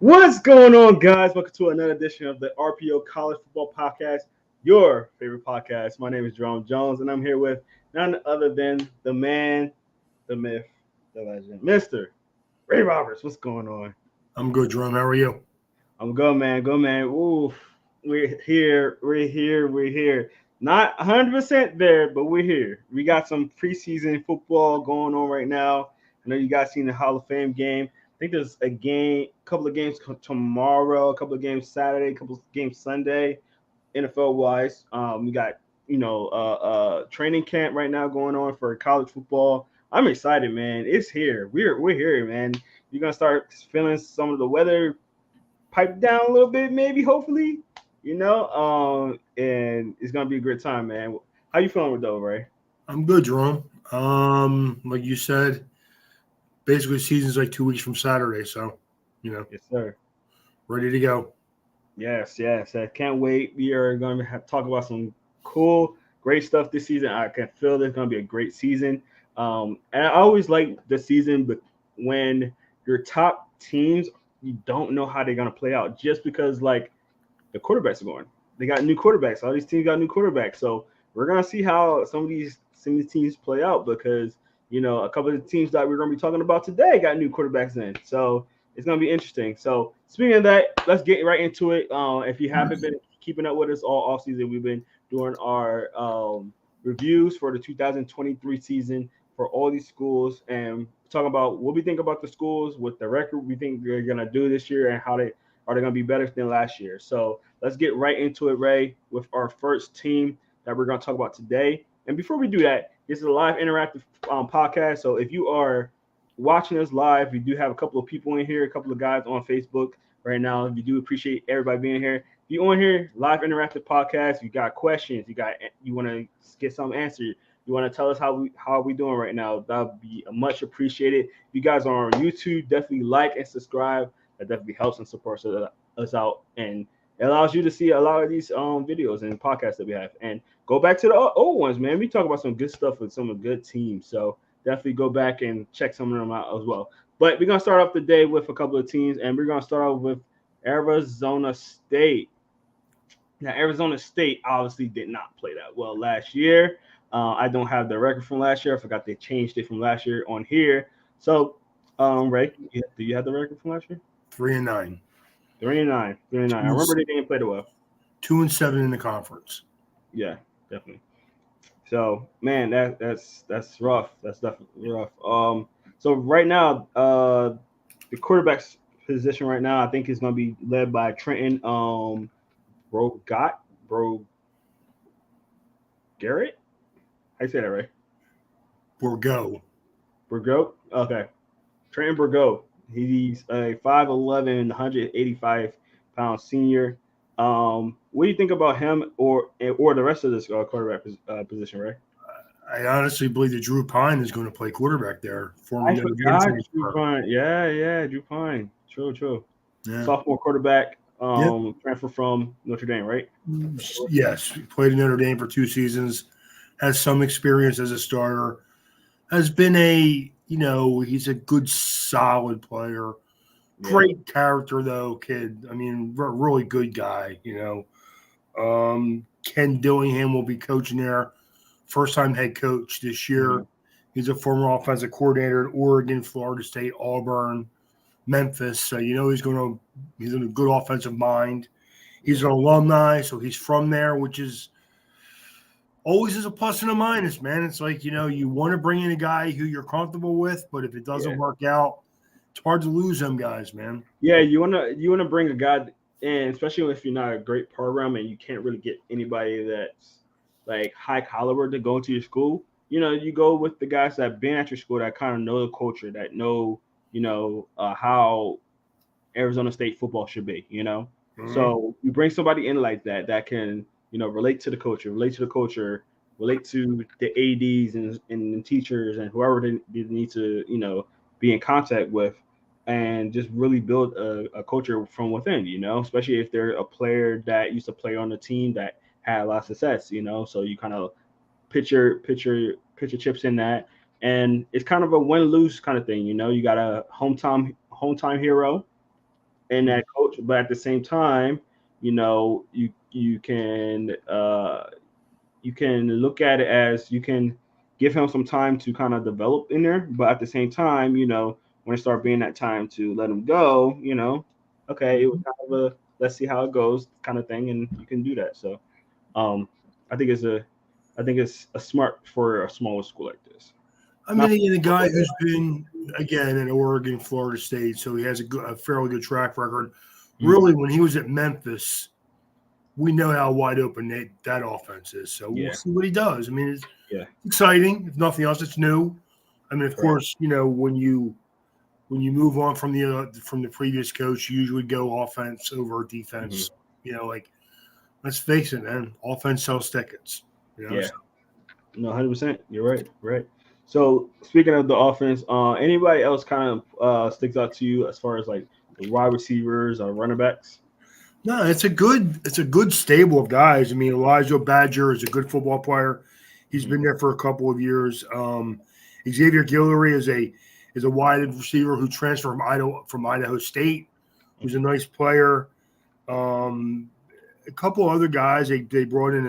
What's going on, guys? Welcome to another edition of the RPO College Football Podcast, your favorite podcast. My name is Jerome Jones, and I'm here with none other than the man, the myth, the legend, Mr. Ray Roberts. What's going on? I'm good, Jerome. How are you? I'm good, man. Good, man. Ooh, we're here. We're here. We're here. Not 100% there, but we're here. We got some preseason football going on right now. I know you guys seen the Hall of Fame game. I think there's couple of games tomorrow, a couple of games Saturday, a couple of games Sunday, NFL wise. We got training camp right now going on for college football. I'm excited, man. It's here. We're here, man. You're gonna start feeling some of the weather pipe down a little bit, maybe, hopefully, and it's gonna be a great time, man. How you feeling with though, Ray? I'm good, Jerome. Like you said, basically season's like 2 weeks from Saturday, so Yes, sir. ready to go. Yes. I can't wait. We are gonna talk about some cool, great stuff this season. I can feel there's gonna be a great season. And I always like the season, but when your top teams, you don't know how they're gonna play out, just because like the quarterbacks are going. They got new quarterbacks. All these teams got new quarterbacks. So we're gonna see how some of these teams play out because a couple of the teams that we're gonna be talking about today got new quarterbacks in. So it's gonna be interesting. So speaking of that, let's get right into it. If you haven't been keeping up with us all off season, we've been doing our reviews for the 2023 season for all these schools and talking about what we think about the schools, what the record we think they're gonna do this year, and how they are they gonna be better than last year. So let's get right into it, Ray, with our first team that we're going to talk about today. And before we do that, this is a live interactive podcast. So if you are watching us live, we do have a couple of people in here, a couple of guys on Facebook right now. We do appreciate everybody being here. If you on here, live interactive podcast, you got questions, you want to get some answered, you want to tell us how we doing right now, that would be much appreciated. If you guys are on YouTube, definitely like and subscribe. That definitely helps and supports us out, and it allows you to see a lot of these videos and podcasts that we have. And go back to the old ones, man. We talk about some good stuff with some good teams. So definitely go back and check some of them out as well. But we're going to start off the day with a couple of teams, and we're going to start off with Arizona State. Now, Arizona State obviously did not play that well last year. I don't have the record from last year. I forgot they changed it from last year on here. So, Ray, do you have the record from last year? 3-9, 3-9. I remember they didn't play the well. 2-7 in the conference. Yeah, definitely. So, man, that's rough. That's definitely rough. So right now, the quarterback's position right now, I think is going to be led by Trenton Bro Garrett. How you say that, right? Borgo. Okay. Trenton Burgo. He's a 5'11", 185-pound senior. What do you think about him or the rest of this quarterback position, right? I honestly believe that Drew Pine is going to play quarterback there. I Notre Dame forgot Drew transfer. Pine. Yeah, Drew Pine. True. Yeah. Sophomore quarterback, Yep. transfer from Notre Dame, right? Yes, he played in Notre Dame for 2 seasons, has some experience as a starter, has been he's a good, solid player. Yeah. Great character, though, kid. I mean, really good guy, Ken Dillingham will be coaching there. First-time head coach this year. Mhm. He's a former offensive coordinator at Oregon, Florida State, Auburn, Memphis. So, he's in a good offensive mind. He's an alumni, so he's from there, which is always is a plus and a minus, man. It's like, you want to bring in a guy who you're comfortable with, but if it doesn't work out, it's hard to lose them guys, man. Yeah, you wanna bring a guy in, especially if you're not a great program and you can't really get anybody that's like high caliber to go into your school. You go with the guys that been at your school that kind of know the culture, that know how Arizona State football should be. Mhm. So you bring somebody in like that can relate to the culture, relate to the ads and teachers and whoever they need to be in contact with, and just really build a culture from within, especially if they're a player that used to play on the team that had a lot of success, so you kind of picture chips in that, and it's kind of a win lose kind of thing. You got a hometown hero and that coach, but at the same time, you can look at it as you can give him some time to kind of develop in there, but at the same time, when it start being that time to let him go, okay, it was kind of a let's see how it goes kind of thing, and you can do that. So, um, I think it's a, I think it's a smart for a smaller school like this. I Not mean, again, a guy who's been again in Oregon, Florida State, so he has a fairly good track record. Mhm. Really, when he was at Memphis, we know how wide open that offense is. So we'll Yeah, see what he does. I mean, it's yeah, exciting. If nothing else, it's new. I mean, of correct. course, when you move on from the previous coach, you usually go offense over Hmm. defense. Like let's face it, man, offense sells tickets. Yeah, So. no, 100%. You're right, right. So speaking of the offense, anybody else kind of sticks out to you as far as like the wide receivers or running backs? No, it's a good stable of guys. I mean, Elijah Badger is a good football player. He's Hmm. been there for a couple of years. Xavier Guillory is a wide receiver who transferred from Idaho State, who's a nice player. Um, a couple other guys they brought in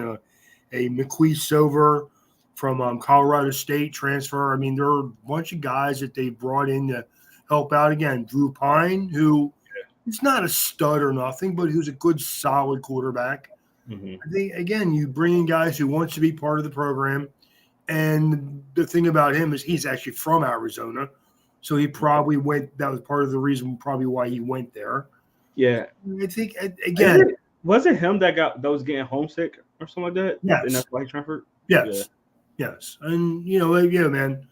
a McQueen Silver from Colorado State transfer. I mean, there are a bunch of guys that they brought in to help out. Again, Drew Pine, who he's not a stud or nothing, but who's a good, solid quarterback. Hmm. I think again, you bring in guys who wants to be part of the program, and the thing about him is he's actually from Arizona, so he probably went. That was part of the reason, probably why he went there. Yeah, I think is again, it was it him that was getting homesick or something like that, and yes, that's why he transferred? Yeah, yes, yes, and yeah, man.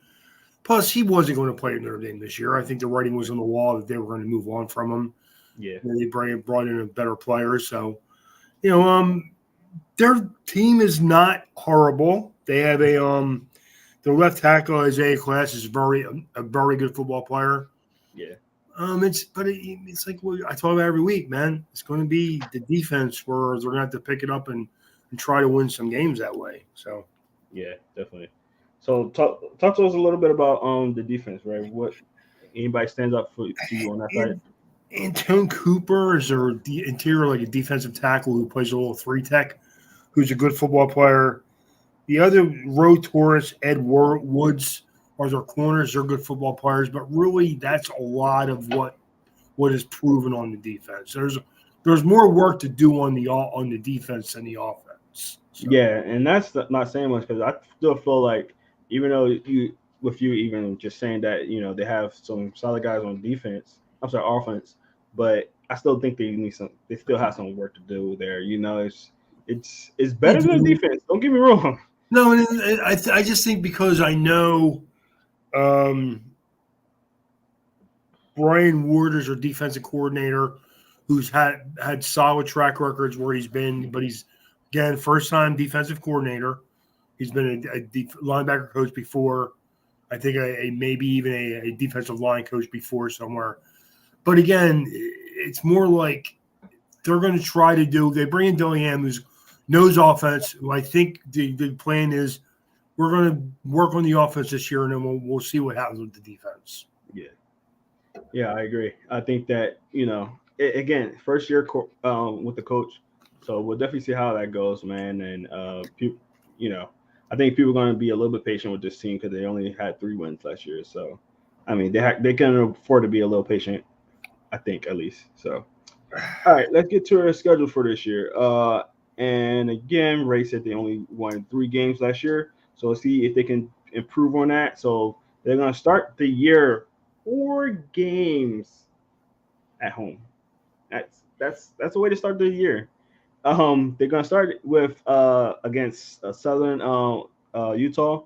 Plus, he wasn't going to play at Notre Dame this year. I think the writing was on the wall that they were going to move on from him. yeah, They brought in a better player, so you know, their team is not horrible. They have their left tackle Isaiah Class is a very good football player. yeah, It's like what I talk about every week, man. It's going to be the defense where they're going to have to pick it up and try to win some games that way. So yeah, definitely. So talk to us a little bit about the defense, right? What anybody stands up to you on that side? and Antone Cooper is their interior like a defensive tackle who plays a little three tech, who's a good football player. The other Roe Torres, Woods are their corners. They're good football players, but really that's a lot of what is proven on the defense. There's more work to do on the defense than the offense. So Yeah, and that's not saying much because I still feel like even though with you even just saying that they have some solid guys on defense, I'm sorry, offense, but I still think they still have some work to do there. It's they better than do. defense. Don't get me wrong. No, and I just think because I know um, Brian Ward is our defensive coordinator, who's had solid track records where he's been, but he's again first time defensive coordinator. He's been a linebacker coach before. I think maybe even a defensive line coach before somewhere. But again, it's more like they're going to try to do. They bring in Dillingham, who knows offense. Who I think the plan is we're going to work on the offense this year, and then we'll see what happens with the defense. Yeah, yeah, I agree. I think that again, first year with the coach, so we'll definitely see how that goes, man. And you know, I think people are going to be a little bit patient with this team because they only had 3 wins last year. So, I mean, they can afford to be a little patient. I think at least. So, all right, let's get to our schedule for this year. And again, Ray said they only won 3 games last year, so let's see if they can improve on that. So they're going to start the year 4 games at home. That's a way to start the year. They're gonna start with against Southern Utah.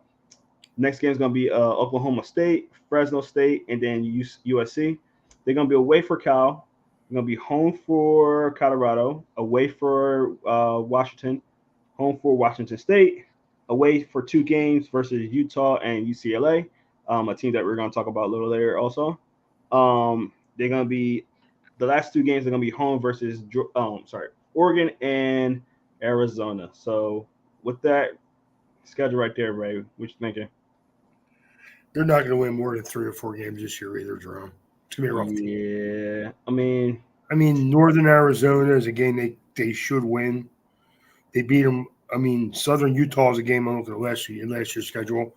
Next game is gonna be Oklahoma State, Fresno State, and then USC. They're gonna be away for Cal. They're gonna be home for Colorado, away for Washington, home for Washington State, away for 2 games versus Utah and UCLA, a team that we're gonna talk about a little later also. They're gonna be the last 2 games are gonna be home versus Oregon and Arizona. So with that schedule right there, Ray, what you thinking? They're not going to win more than 3 or 4 games this year either, Jerome. It's going to be a rough team. Yeah, I mean, I mean, Northern Arizona is a game they should win. They beat them. I mean, Southern Utah is a game I'm looking at last year's schedule.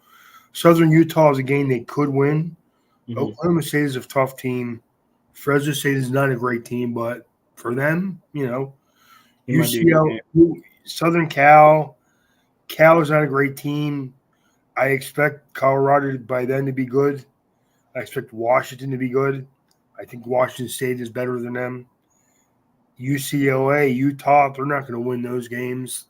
Southern Utah is a game they could win. Mm-hmm. Oklahoma State is a tough team. Fresno State is not a great team, but for them, It might be a good UCLA, Southern Cal is not a great team. I expect Colorado by then to be good. I expect Washington to be good. I think Washington State is better than them. UCLA, Utah, they're not going to win those games.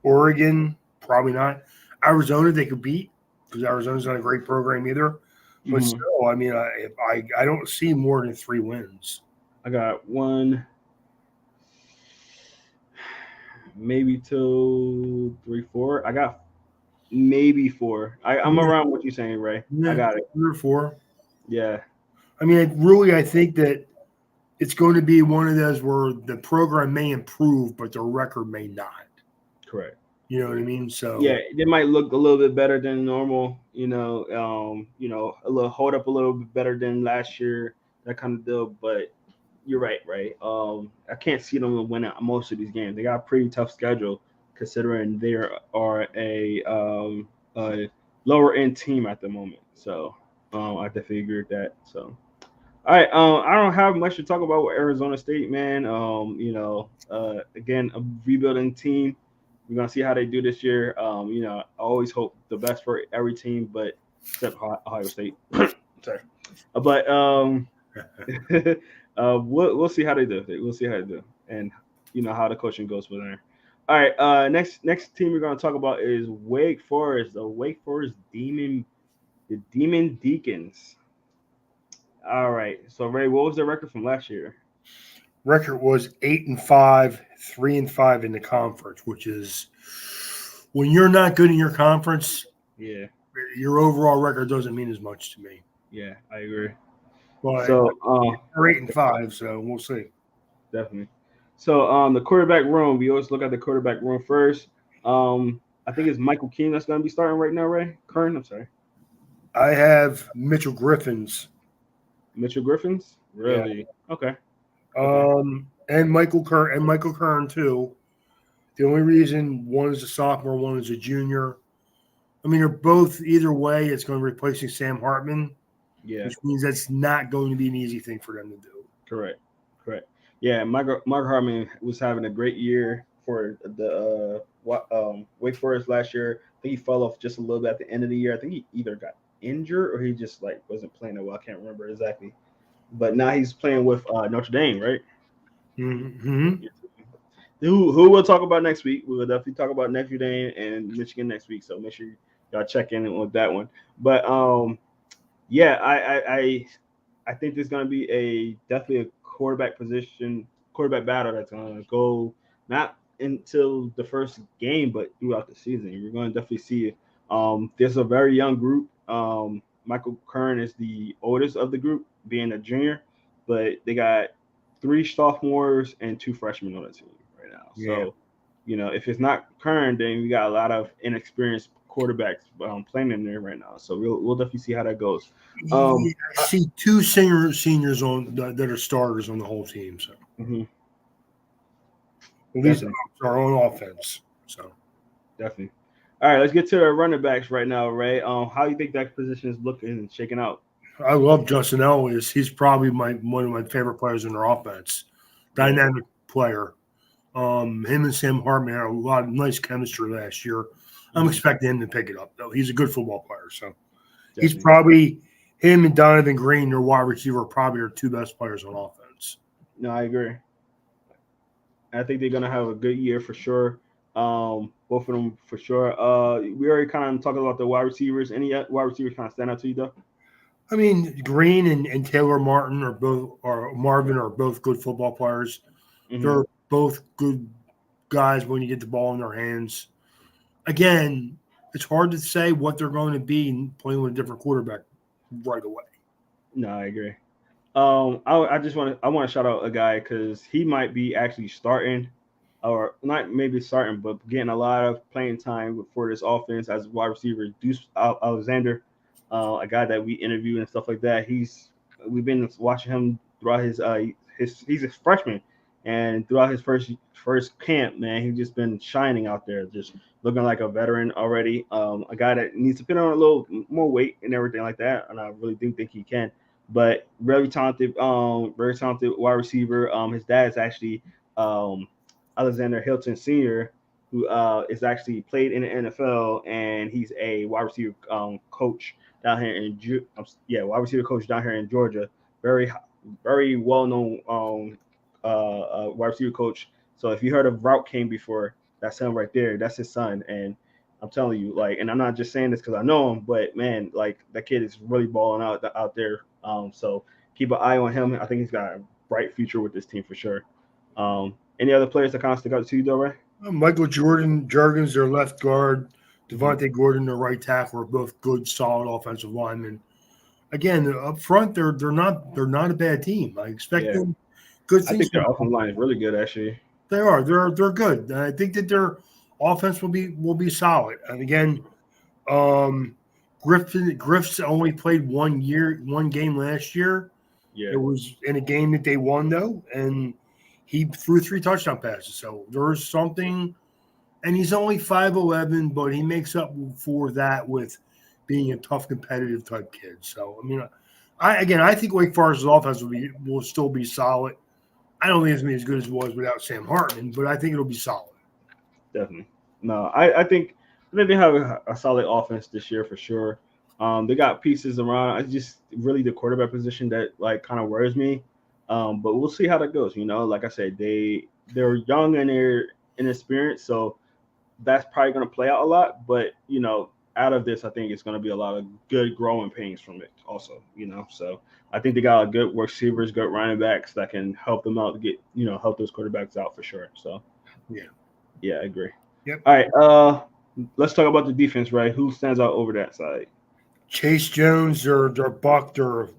Oregon, probably not. Arizona, they could beat because Arizona's not a great program either. But game. still, I mean, I don't see more than 3 wins. I got 1, maybe 2, 3, 4. I got maybe 4. I'm around what you're saying, Ray. Yeah, I got it. 3 or 4. Yeah. I mean, I think that it's going to be one of those where the program may improve, but the record may not. Correct. You know what I mean? So yeah, they might look a little bit better than normal. A little hold up a little bit better than last year, that kind of deal. But you're right, right? I can't see them winning most of these games. They got a pretty tough schedule considering they are a lower end team at the moment. So I definitely agree with that. So. All right, I don't have much to talk about with Arizona State, man. Again, a rebuilding team. We're gonna see how they do this year. I always hope the best for every team, but except Ohio State. Sorry, but we'll see how they do. We'll see how they do, and how the coaching goes for there. All right, next team we're gonna talk about is Wake Forest, the Wake Forest the Demon Deacons. All right. So Ray, what was the record from last year? Record was 8-5, 3-5 in the conference, which is when you're not good in your conference. Yeah. Your overall record doesn't mean as much to me. Yeah, I agree. But so we're 8-5, so we'll see. Definitely. So the quarterback room, we always look at the quarterback room first. I think it's Michael Keene that's going to be starting right now, Ray. Kern, I'm sorry. I have Mitchell Griffins. Mitchell Griffins? Really? Yeah. Okay. And Michael Kern too. The only reason one is a sophomore, one is a junior. I mean, they're both either way. It's going to be replacing Sam Hartman. Yeah. Which means that's not going to be an easy thing for them to do. Correct. Yeah, Mark Hartman was having a great year for the Wake Forest last year. I think he fell off just a little bit at the end of the year. I think he either got injured or he just wasn't playing that well. I can't remember exactly. But now he's playing with Notre Dame, right? Mm-hmm. Who we'll talk about next week. We will definitely talk about Notre Dame and Michigan next week. So make sure y'all check in with that one. But yeah, I think there's going to be definitely a quarterback battle that's going to go not until the first game, but throughout the season. You're going to definitely see it. There's a very young group. Michael Kern is the oldest of the group, being a junior, but they got 3 sophomores and 2 freshmen on the team right now. Yeah. So, if it's not Kern, then we got a lot of inexperienced quarterbacks playing in there right now. So we'll definitely see how that goes. I see 2 seniors on that are starters on the whole team. So at least our own offense. So definitely. All right, let's get to the running backs right now, Ray. How do you think that position is looking and shaking out? I love Justin Ellis. He's probably one of my favorite players in their offense. Dynamic player. Him and Sam Hartman had a lot of nice chemistry last year. I'm expecting him to pick it up, though. He's a good football player. So he's probably him and Donovan Green, their wide receiver, probably our 2 best players on offense. No, I agree. I think they're gonna have a good year for sure. Both of them for sure. We already kind of talking about the wide receivers. Any wide receivers kind of stand out to you though? I mean, Green and Taylor Martin Marvin are both good football players. Mm-hmm. They're both good guys when you get the ball in their hands. Again, it's hard to say what they're going to be playing with a different quarterback right away. No, I agree. I want to shout out a guy because he might be actually starting, or not maybe starting, but getting a lot of playing time for this offense as wide receiver. Deuce Alexander, a guy that we interviewed and stuff like that. We've been watching him throughout he's a freshman, and throughout his first camp, man, he's just been shining out there, just looking like a veteran already. A guy that needs to put on a little more weight and everything like that, and I really do think he can. But very talented wide receiver. His dad is actually um, Alexander Hilton Sr., who is actually played in the NFL, and he's a wide receiver coach down here in wide receiver coach down here in Georgia. Very very well known wide receiver coach. So if you heard of Route King before, that's him right there. That's his son, and I'm telling you, like, and I'm not just saying this because I know him, but man, like that kid is really balling out there. So keep an eye on him. I think he's got a bright future with this team for sure. Any other players that kind of stick out to you, though, Ray? Michael Jordan, Jurgens, their left guard, Devontae Gordon, their right tackle, are both good, solid offensive linemen. Again, up front, they're not a bad team. I expect them good things. I think their offensive line is really good, actually. They are. They're good. I think that their offense will be solid. And again, Griff's only played 1 game last year. Yeah. It was in a game that they won though, and he threw 3 touchdown passes. So there's something, and he's only 5'11", but he makes up for that with being a tough, competitive type kid. So I mean, I think Wake Forest's offense will still be solid. I don't think it's going to be as good as it was without Sam Hartman, but I think it'll be solid. Definitely. No, I think they have a solid offense this year for sure. They got pieces around. It's just really the quarterback position that like kind of worries me. But we'll see how that goes. You know, like I said, they're young and they're inexperienced, so that's probably going to play out a lot. But you know, out of this, I think it's going to be a lot of good growing pains from it also, you know. So I think they got a good receivers, good running backs that can help them out to get, you know, help those quarterbacks out for sure. So yeah, I agree. Yep. All right, let's talk about the defense, right? Who stands out over that side? Chase Jones, their buck, their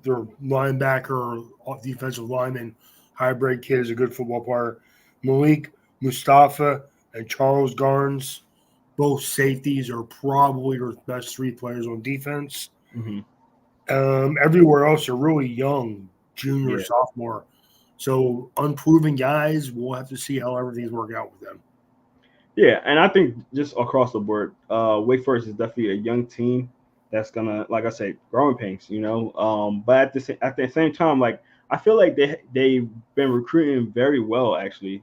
linebacker, defensive lineman, hybrid kid, is a good football player. Malik Mustafa and Charles Garnes, both safeties, are probably their best 3 players on defense. Mm-hmm. Everywhere else are really young, junior, sophomore. So unproven guys, we'll have to see how everything's working out with them. Yeah, and I think just across the board, Wake Forest is definitely a young team that's gonna, like I said, growing pains, you know. But at the same time, like I feel like they've been recruiting very well actually.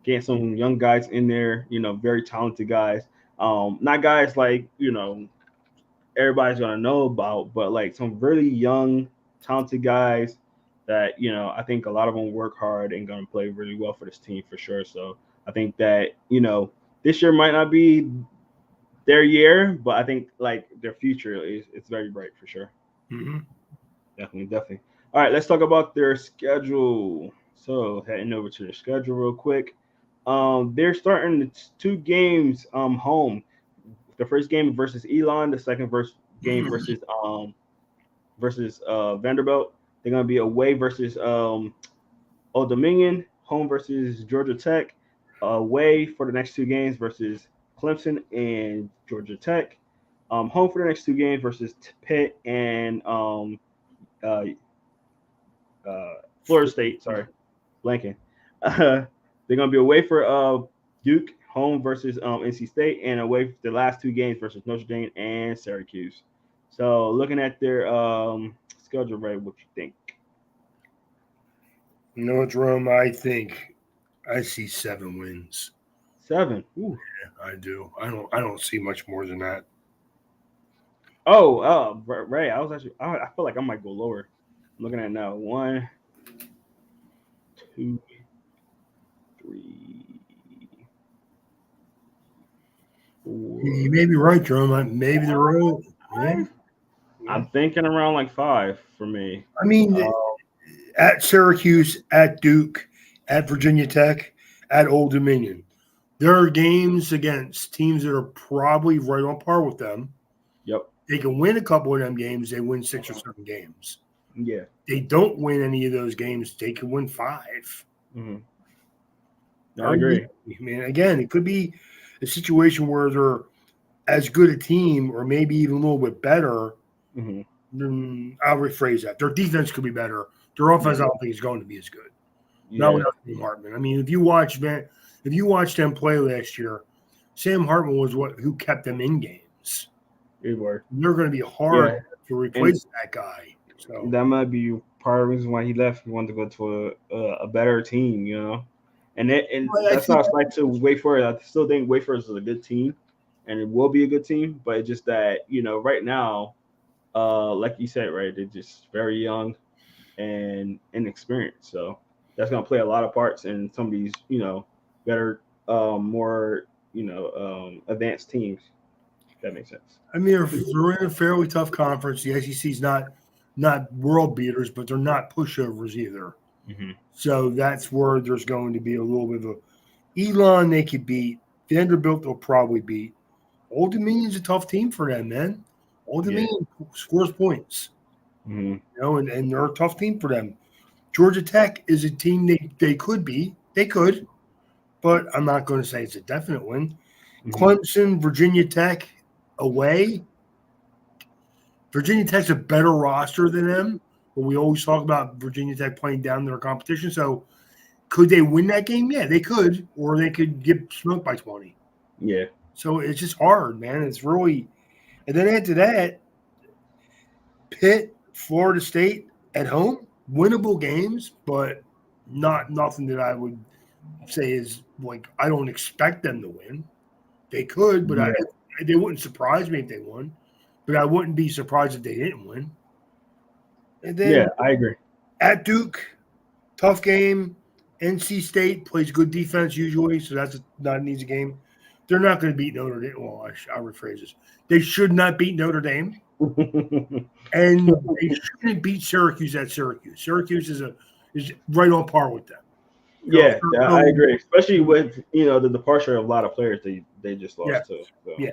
Getting some young guys in there, you know, very talented guys. Not guys like, you know, everybody's gonna know about, but like some really young, talented guys that, you know, I think a lot of them work hard and gonna play really well for this team for sure. So I think that, you know, this year might not be their year, but I think like their future it's very bright for sure. Mm-hmm. Definitely. All right, let's talk about their schedule. So heading over to their schedule real quick. They're starting 2 games home. The first game versus Elon, the second game versus Vanderbilt. They're gonna be away versus Old Dominion, home versus Georgia Tech, away for the next 2 games versus Clemson and Georgia Tech, home for the next 2 games versus Pitt and Florida State. Sorry, blanking. They're gonna be away for Duke, home versus NC State, and away for the last 2 games versus Notre Dame and Syracuse. So looking at their schedule, right, what you think? No, Jerome, I think I see 7 wins. 7. Ooh. Yeah, I do. I don't see much more than that. Oh, Ray, I feel like I might go lower. I'm looking at it now. 1, 2, 3, 4. You may be right, Jerome. Maybe they're right. Yeah. I'm thinking around like 5 for me. I mean, at Syracuse, at Duke, at Virginia Tech, at Old Dominion, there are games against teams that are probably right on par with them. Yep. They can win a couple of them games. They win 6 or 7 games. Yeah. They don't win any of those games. They can win 5. Mm-hmm. I agree. I mean, again, it could be a situation where they're as good a team or maybe even a little bit better. Mm-hmm. I'll rephrase that. Their defense could be better, Their offense, I don't think is going to be as good. Not Yeah, without Sam Hartman. I mean, if you watch them play last year, Sam Hartman was who kept them in games. it were. They're going to be Yeah, hard to and replace that guy. So that might be part of the reason why he left. He wanted to go to a better team, you know. And but I that's think not like to Wake Forest. I still think Wake Forest is a good team, and it will be a good team. But it's just that right now, like you said, right, they're just very young and inexperienced. So that's gonna play a lot of parts in some of these better, more advanced teams. If that makes sense. I mean, they're in a fairly tough conference. The SEC's not world beaters, but they're not pushovers either. Mm-hmm. So that's where there's going to be a little bit of Elon they could beat. Vanderbilt they'll probably beat. Old Dominion's a tough team for them, man. Old Yeah. Dominion scores points, Mm-hmm. and they're a tough team for them. Georgia Tech is a team they could be. They could, but I'm not going to say it's a definite win. Mm-hmm. Clemson, Virginia Tech away. Virginia Tech's a better roster than them, but we always talk about Virginia Tech playing down their competition. So could they win that game? Yeah, they could, or they could get smoked by 20. Yeah. So it's just hard, man. It's really, and then after that, Pitt, Florida State at home, winnable games, but not nothing that I would say is like I don't expect them to win. They could, but Yeah. they wouldn't surprise me if they won. But I wouldn't be surprised if they didn't win. And then Yeah, I agree. at Duke, tough game. NC State plays good defense usually, so that's not an easy game. They're not going to beat Notre Dame. Well, I'll rephrase this. They should not beat Notre Dame, and they shouldn't beat Syracuse at Syracuse. Syracuse is right on par with them. Yeah, I agree. Especially with the departure of a lot of players they just lost to. So. Yeah.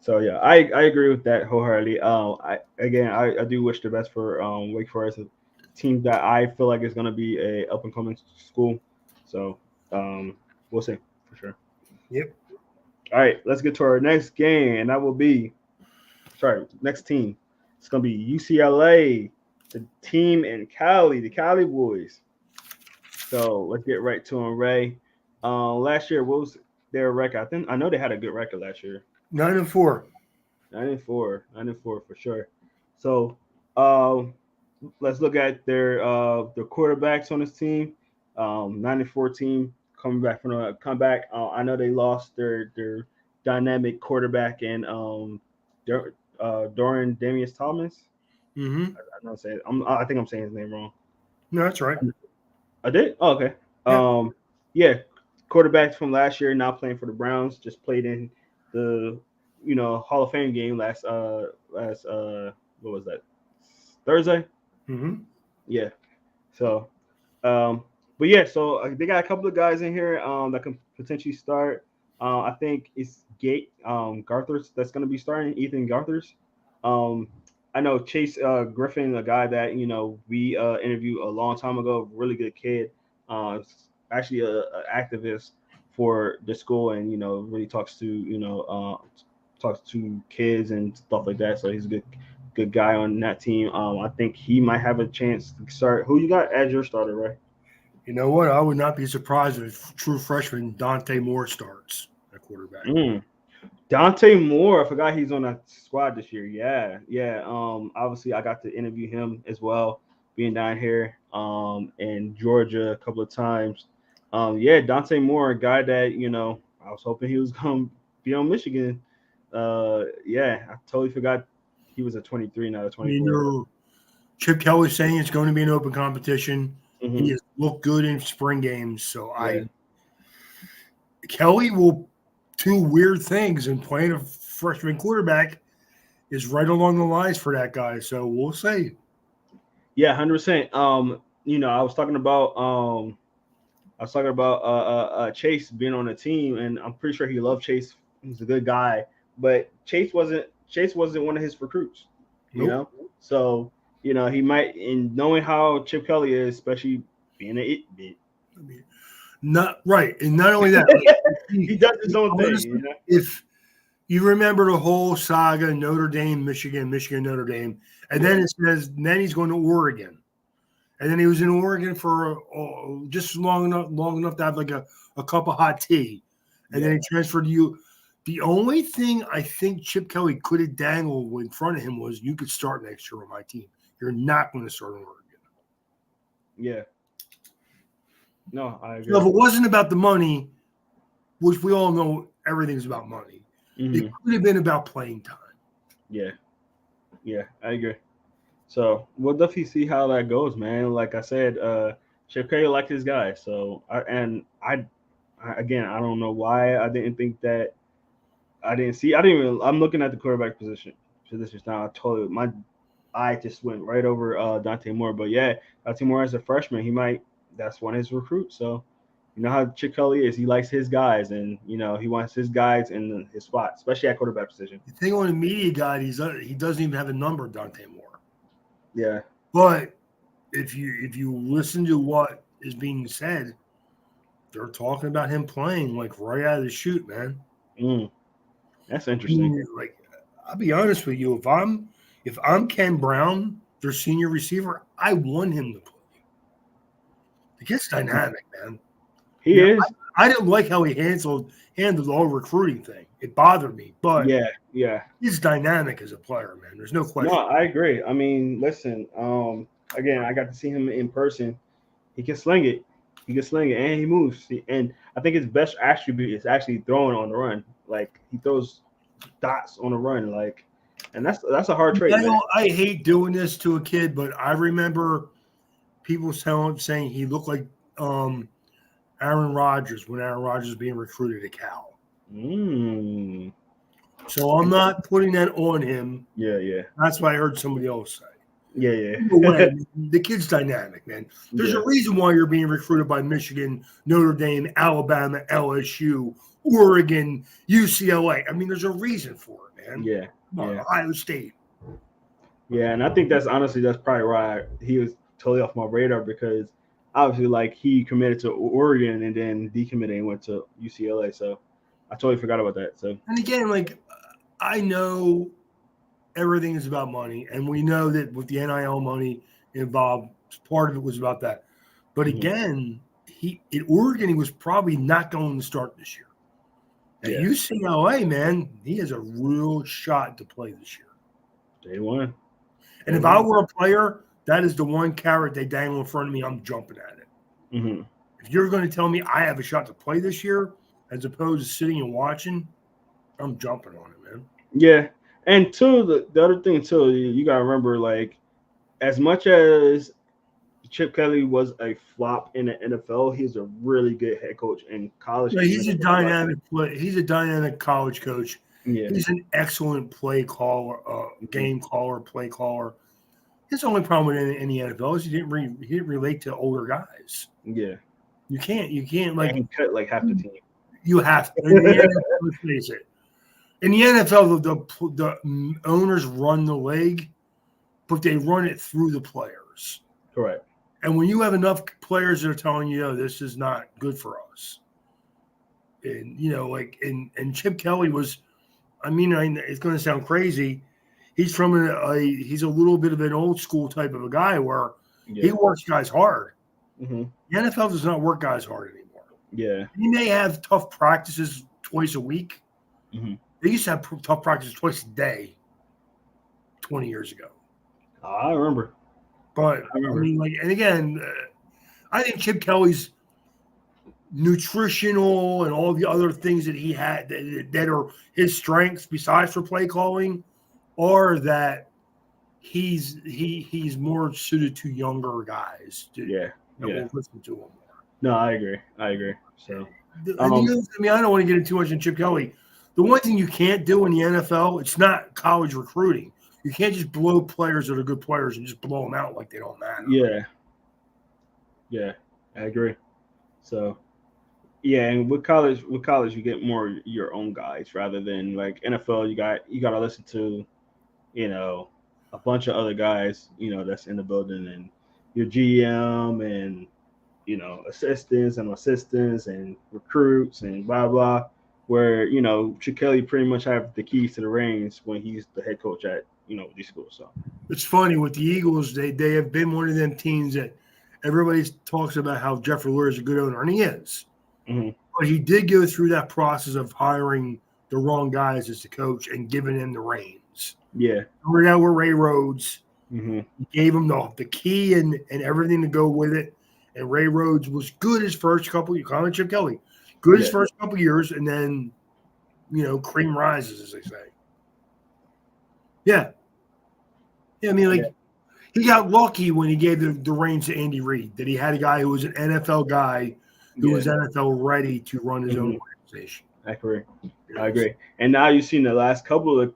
So yeah, I agree with that wholeheartedly. I do wish the best for Wake Forest, a team that I feel like is going to be a up and coming school. So we'll see for sure. Yep. All right, let's get to our next game, and that will be next team. It's going to be UCLA, the team in Cali, the Cali boys. So let's get right to them, Ray. Last year, what was their record? I know they had a good record last year. 9-4. 9-4 for sure. So let's look at their quarterbacks on this team. 9-4 team coming back from a comeback. I know they lost their dynamic quarterback and Dorian Damius Thomas. Mm-hmm. I think I'm saying his name wrong. No, that's right. I did? Oh, okay. Yeah. Quarterbacks from last year now playing for the Browns, just played in the Hall of Fame game last what was that? Thursday? Mm-hmm. Yeah. So but yeah, so they got a couple of guys in here that can potentially start. I think it's Garthers that's going to be starting, Ethan Garthers. I know Chase Griffin, a guy that we interviewed a long time ago, really good kid. Actually a activist for the school, and really talks to kids and stuff like that. So he's a good guy on that team. I think he might have a chance to start. Who you got as your starter, right? You know what? I would not be surprised if true freshman Dante Moore starts at quarterback. Dante Moore, I forgot he's on that squad this year. Yeah. Obviously I got to interview him as well, being down here in Georgia a couple of times. Dante Moore, a guy that I was hoping he was gonna be on Michigan. I totally forgot he was a 23, not a 24. Chip Kelly's saying it's going to be an open competition. Mm-hmm. He has looked good in spring games, so Kelly will do weird things, and playing a freshman quarterback is right along the lines for that guy. So we'll see. Yeah, 100%. I was talking about Chase being on the team, and I'm pretty sure he loved Chase. He's a good guy, but Chase wasn't one of his recruits. Nope. So he might, in knowing how Chip Kelly is, especially being an it bit. Not right, and not only that, he does his own thing. If you remember the whole saga, Notre Dame, Michigan, Notre Dame, and then it says then he's going to Oregon. and then he was in Oregon for just long enough to have like a cup of hot tea, and then he transferred to you. The only thing I think Chip Kelly could have dangled in front of him was you could start next year on my team. You're not going to start in Oregon. Yeah. No, I agree. So if it wasn't about the money, which we all know everything's about money, it could have been about playing time. Yeah. Yeah, I agree. So we'll definitely see how that goes, man. Like I said, Chip Kelly liked his guy. So again, I don't know why I didn't think that. I'm looking at the quarterback positions now. My eye just went right over Dante Moore. But yeah, Dante Moore as a freshman, that's one of his recruits. So you know how Chip Kelly is. He likes his guys, and he wants his guys in his spot, especially at quarterback position. The thing on the media guide, he doesn't even have a number, Dante Moore. Yeah. But if you listen to what is being said, they're talking about him playing like right out of the chute, man. That's interesting. Like, I'll be honest with you, if I'm Ken Brown, their senior receiver, I want him to play. The kid's dynamic, man. He is. I didn't like how he handled the whole recruiting thing. It bothered me, but yeah, he's dynamic as a player, man. There's no question. No, I agree. I mean, listen. Again, I got to see him in person. He can sling it. And he moves. And I think his best attribute is actually throwing on the run. Like he throws dots on the run. Like, and that's a hard trait. I hate doing this to a kid, but I remember people saying he looked like Aaron Rodgers when Aaron Rodgers was being recruited to Cal. So I'm not putting that on him. Yeah. That's what I heard somebody else say. Yeah. The kid's dynamic, man. There's a reason why you're being recruited by Michigan, Notre Dame, Alabama, LSU, Oregon, UCLA. I mean, there's a reason for it, man. Yeah. Ohio State. Yeah, and I think that's probably why he was totally off my radar, because obviously, like, he committed to Oregon and then decommitted and went to UCLA. So I totally forgot about that. So, and again, like, I know everything is about money, and we know that with the NIL money involved, part of it was about that. But again, in Oregon, he was probably not going to start this year. At UCLA, man, he has a real shot to play this year. Day one. And if I were a player, that is the one carrot they dangle in front of me. I'm jumping at it. If you're going to tell me I have a shot to play this year, as opposed to sitting and watching, I'm jumping on it, man. Yeah. And two, the other thing too, you gotta remember, like, as much as Chip Kelly was a flop in the NFL, he's a really good head coach in college. Yeah, he's a dynamic college coach. Yeah. He's an excellent play caller, game caller, play caller. His only problem in the NFL is he didn't relate to older guys. Yeah. You can't like, he cut like half the team. You have to. In the NFL, let's face it. In the NFL, the owners run the league, but they run it through the players. Correct. And when you have enough players that are telling you, this is not good for us. And, and Chip Kelly was, it's going to sound crazy. He's from he's a little bit of an old school type of a guy where he works guys hard. The NFL does not work guys hard anymore. Yeah. He may have tough practices twice a week. They used to have tough practices twice a day 20 years ago. I remember. But, and again, I think Chip Kelly's nutritional and all the other things that he had that are his strengths besides for play calling are that he's more suited to younger guys. Will listen to him more. No, I agree. So, I don't want to get into too much in Chip Kelly. The one thing you can't do in the NFL, it's not college recruiting. You can't just blow players that are good players and just blow them out like they don't matter. Yeah, I agree. So, and with college, you get more your own guys rather than like NFL. You got to listen to, a bunch of other guys, that's in the building, and your GM and assistants and recruits and blah blah. Where Chip Kelly pretty much have the keys to the reins when he's the head coach at these schools. So it's funny with the Eagles, they have been one of them teams that everybody talks about how Jeffrey Lurie is a good owner, and he is. Mm-hmm. But he did go through that process of hiring the wrong guys as the coach and giving him the reins. Yeah. We're now with Ray Rhodes. Mm-hmm. He gave him the key and everything to go with it. And Ray Rhodes was good his first couple of years. Colin Chip Kelly, good his first couple of years, and then, cream rises, as they say. Yeah. Yeah, I mean, he got lucky when he gave the reins to Andy Reid, that he had a guy who was an NFL guy who was NFL ready to run his own organization. I agree. And now you've seen the last couple of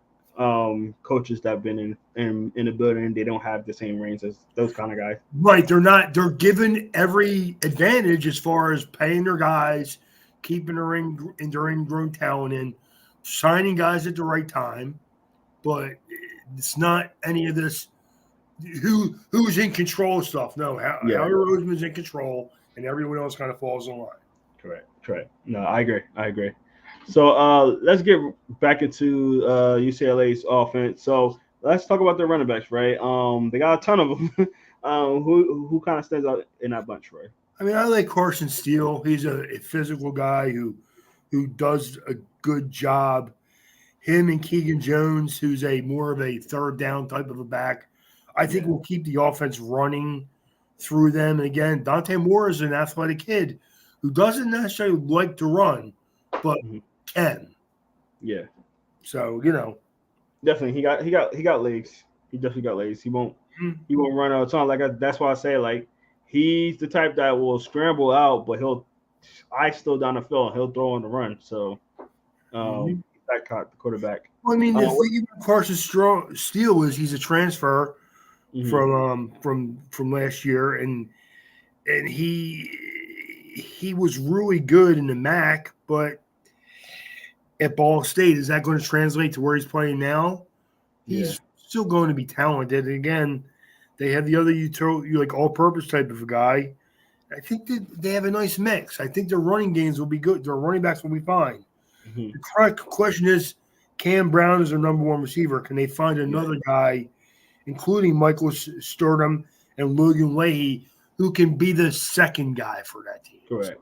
coaches that have been in the building, they don't have the same reins as those kind of guys. Right. They're given every advantage as far as paying their guys, keeping their ingrown talent in, signing guys at the right time. But it's not any of this who's in control of stuff. No, Howie Roseman's in control, and everyone else kind of falls in line. Correct. No, I agree. So let's get back into UCLA's offense. So let's talk about their running backs, right? They got a ton of them. Who kind of stands out in that bunch, right? I mean, I like Carson Steele. He's a physical guy who does a good job. Him and Keegan Jones, who's more of a third down type of a back, I think will keep the offense running through them. And again, Dante Moore is an athletic kid who doesn't necessarily like to run, but can. Yeah. So definitely he got legs. He definitely got legs. He won't run out of time. That's why I say he's the type that will scramble out, but he'll still down the field and he'll throw on the run. So that caught the quarterback. Well, I mean, the thing about Carson Steele is he's a transfer from last year, and he was really good in the MAC, but at Ball State, is that going to translate to where he's playing now? He's still going to be talented. And again, they have the other all-purpose type of a guy. I think they have a nice mix. I think their running games will be good. Their running backs will be fine. Mm-hmm. The correct question is, Cam Brown is their number one receiver. Can they find another guy, including Michael Sturdom and Logan Leahy, who can be the second guy for that team? Correct.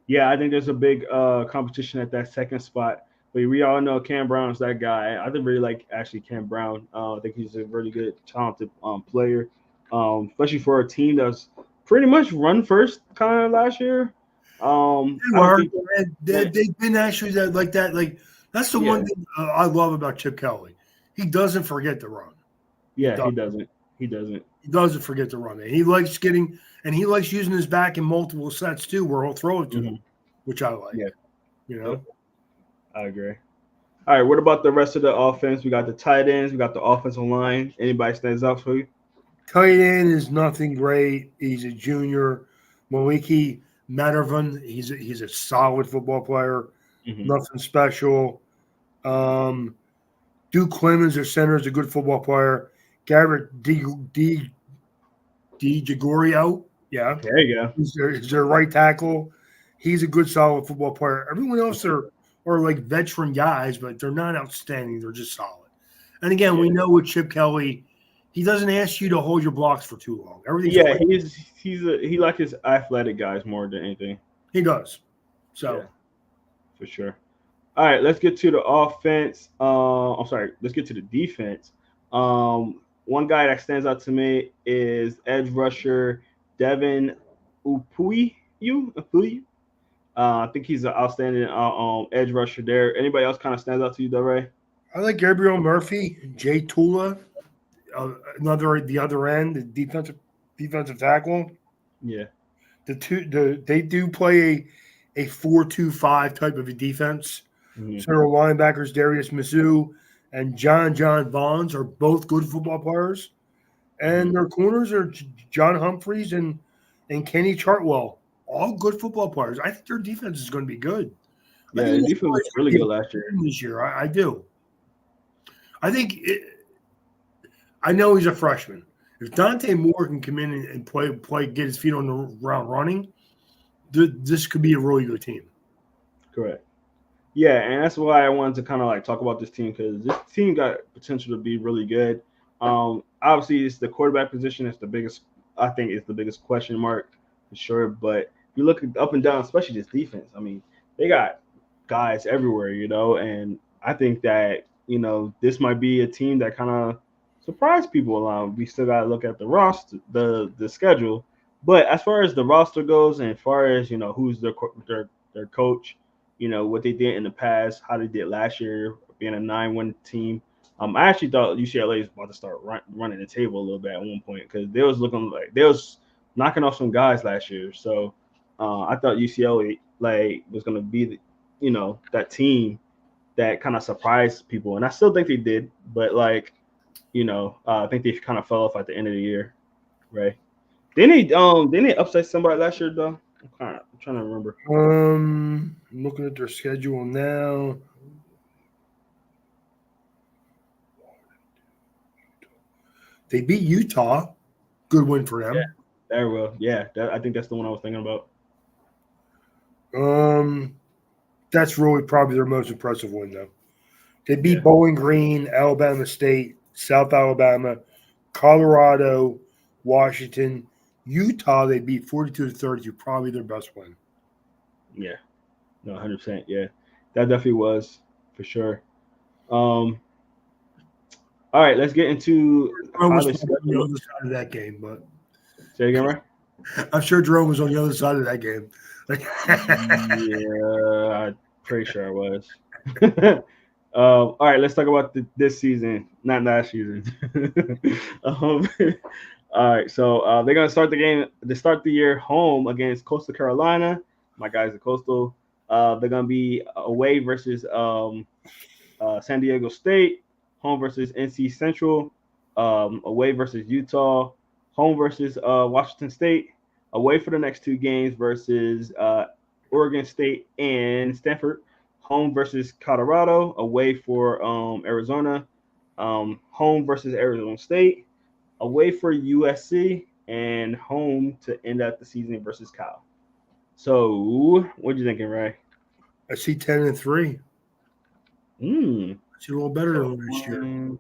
Yeah, I think there's a big competition at that second spot. But we all know Cam Brown is that guy. I really like Cam Brown. I think he's a really good, talented player, especially for a team that's pretty much run first kind of last year. They've been actually like that. Like that's the one thing I love about Chip Kelly. He doesn't forget to run. Yeah, he doesn't. He doesn't forget to run. And he likes using his back in multiple sets too, where he'll throw it to him, which I like. Yeah. I agree. All right, what about the rest of the offense? We got the tight ends, we got the offensive line. Anybody stands out for you? Tight end is nothing great. He's a junior. Maliki Mattervan, he's a solid football player. Nothing special. Duke Clemens, their center, is a good football player. Garrett DiGregorio, there you go. He's their right tackle. He's a good, solid football player. Everyone else are like veteran guys, but they're not outstanding. They're just solid. And again, we know with Chip Kelly, he doesn't ask you to hold your blocks for too long. He like his athletic guys more than anything. He does. So for sure. All right, let's get to the offense. Let's get to the defense. One guy that stands out to me is edge rusher Devin Upuyi. I think he's an outstanding edge rusher there. Anybody else kind of stands out to you, though, Ray? I like Gabriel Murphy, Jay Tula, the other end, the defensive tackle. Yeah. They do play a 4-2-5 type of a defense. Center linebackers Darius Mizzou and John Vaughns are both good football players, and their corners are John Humphreys and Kenny Chartwell, all good football players. I think their defense is going to be good. Yeah, their defense was really good last year. This year, I do. I think I know he's a freshman. If Dante Moore can come in and play, get his feet on the ground running, this could be a really good team. Correct. Yeah, and that's why I wanted to kind of talk about this team, because this team got potential to be really good. Obviously, it's the quarterback position. It's the biggest I think is the biggest question mark for sure. But if you look up and down, especially this defense, I mean, they got guys everywhere, and I think that this might be a team that kind of surprised people. We still got to look at the roster, the schedule. But as far as the roster goes, and as far as who's their coach, what they did in the past, how they did last year, being a 9-1 team. I actually thought UCLA was about to start running the table a little bit at one point because they was looking like they was knocking off some guys last year. So I thought UCLA was going to be that team that kind of surprised people, and I still think they did. But I think they kind of fell off at the end of the year, right? Didn't they upset somebody last year though? I'm trying to remember. I'm looking at their schedule now. They beat Utah. Good win for them. Yeah, there we go. Yeah, I think that's the one I was thinking about. That's really probably their most impressive win, though. They beat Bowling Green, Alabama State, South Alabama, Colorado, Washington, Utah. They beat 42-30. Probably their best win. Yeah, no, 100%. Yeah, that definitely was for sure. All right, let's get into I was on the other side of that game, but say again, right? I'm sure Jerome was on the other side of that game. Yeah, I'm pretty sure I was. All right, let's talk about this season, not last season. All right, so they're gonna start the game. They start the year home against Coastal Carolina. My guys at Coastal. They're gonna be away versus San Diego State, home versus NC Central, away versus Utah, home versus Washington State, away for the next two games versus Oregon State and Stanford, home versus Colorado, away for Arizona, home versus Arizona State, away for USC, and home to end out the season versus Cal. So, what are you thinking, Ray? I see 10-3. It's a little better than last year.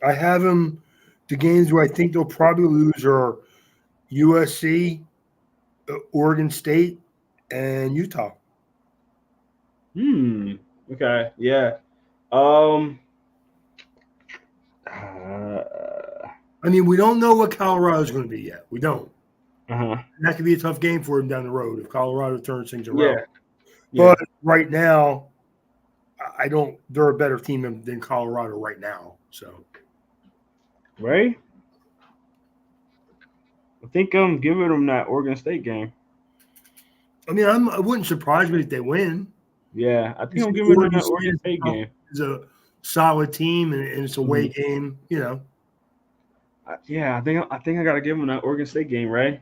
I have them. The games where I think they'll probably lose are USC, Oregon State, and Utah. Okay. Yeah. I mean, we don't know what Colorado's going to be yet. We don't. Uh-huh. That could be a tough game for them down the road if Colorado turns things around. Yeah. But right now, I don't. They're a better team than Colorado right now. So, right. I think I'm giving them that Oregon State game. I mean, I wouldn't surprise me if they win. Yeah, I think I'm giving them that Oregon State game. It's a solid team and it's a away game. Yeah, I think I gotta give them that Oregon State game, right?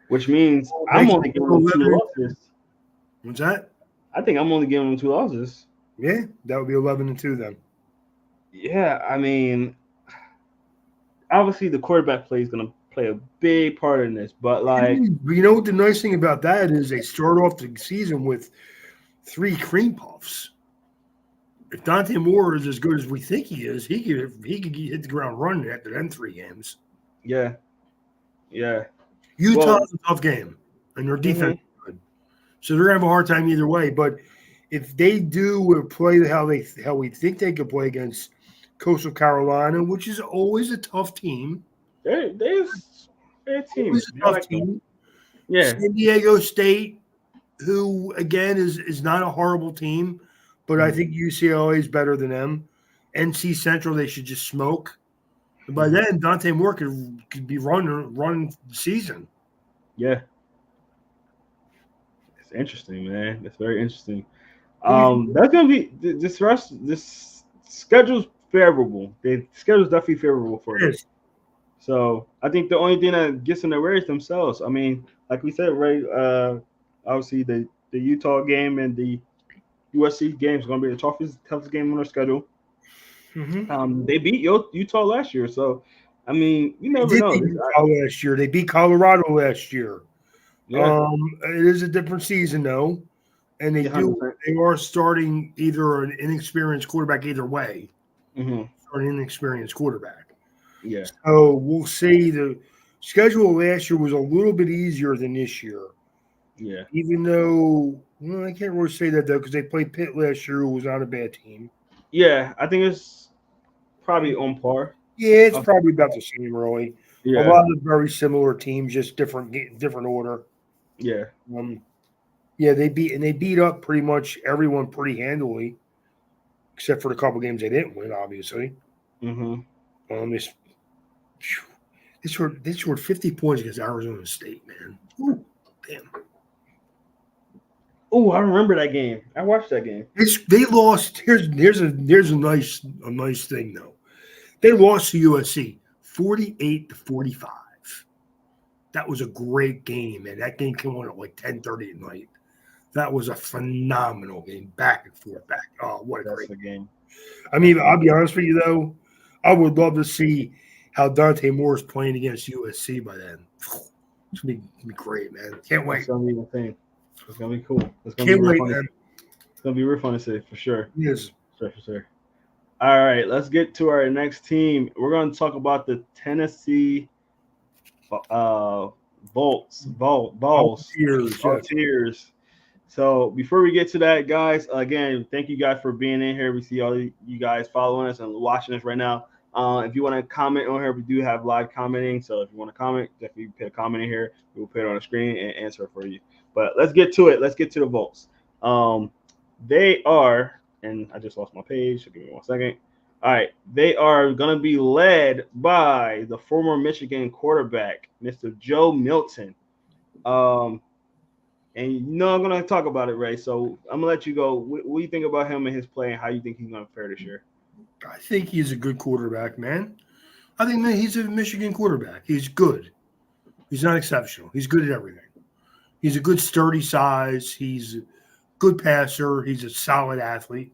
Which means I'm only giving them 2 losses. What's that? I think I'm only giving them 2 losses. Yeah, that would be 11-2 then. Yeah, I mean, obviously the quarterback play is gonna play a big part in this, but you know what the nice thing about that is they start off the season with 3 cream puffs. If Dante Moore is as good as we think he is, he could hit the ground running after them 3 games. Yeah. Utah's a tough game, and their defense is good, so they're gonna have a hard time either way. But if they do play how we think they could play against Coastal Carolina, which is always a tough team, they're a tough team. Yeah, San Diego State, who again is not a horrible team. But I think UCLA is better than them. NC Central, they should just smoke. And by then, Dante Moore could be running the season. Yeah. It's interesting, man. That's very interesting. That's gonna be this schedule's favorable. The schedule's definitely favorable for them. So I think the only thing that gets in their way is themselves. I mean, like we said, right? Obviously the Utah game and the USC game is going to be the toughest game on their schedule. They beat Utah last year, so I mean, you never know. Last year, they beat Colorado last year. Yeah. It is a different season though, and they are starting either an inexperienced quarterback either way, or an inexperienced quarterback. Yeah. So we'll see. The schedule last year was a little bit easier than this year, Yeah. even though well, I can't really say that though because they played Pitt last year, who was not a bad team. Yeah. I think it's probably on par. Yeah, it's Uh, probably about the same, really. A Yeah. lot of very similar teams, just different order. Yeah. Um, yeah, they beat up pretty much everyone pretty handily, except for the couple games they didn't win, obviously. Mm-hmm. This they scored 50 points against Arizona State, man. Ooh, damn. Oh, I remember that game. I watched that game. They lost. Here's a nice thing though. They lost to USC 48-45. That was a great game, man. That game came on at like 10:30 at night. That was a phenomenal game, back and forth, back. Oh, what a That's great! the game. I That's mean, the I'll game. be honest with you though. I would love to see how Dante Moore is playing against USC by then. It's gonna be great, man. Can't That's wait. gonna be the thing. It's gonna be cool. It's gonna be Can't real wait, funny. man. It's gonna be real fun to see for sure. Yes. For sure. All right, let's get to our next team. We're gonna talk about the Tennessee uh balls, Volunteers, yes. Volunteers. So before we get to that, guys, again, thank you guys for being in here. We see all you guys following us and watching us right now. If you want to comment on here, we do have live commenting. So if you want to comment, definitely put a comment in here. We'll put it on the screen and answer it for you. But let's get to it. Let's get to the Volts. Um, they are, and I just lost my page. So give me 1 second. All right, they are going to be led by the former Michigan quarterback, Mr. Joe Milton. Um, and you know I'm gonna talk about it, Ray. So I'm gonna let you go. What do you think about him and his play, and how you think he's gonna fare this year? I think he's a good quarterback, man. I think man, he's a Michigan quarterback. He's good. He's not exceptional. He's good at everything. He's a good sturdy size. He's a good passer. He's a solid athlete.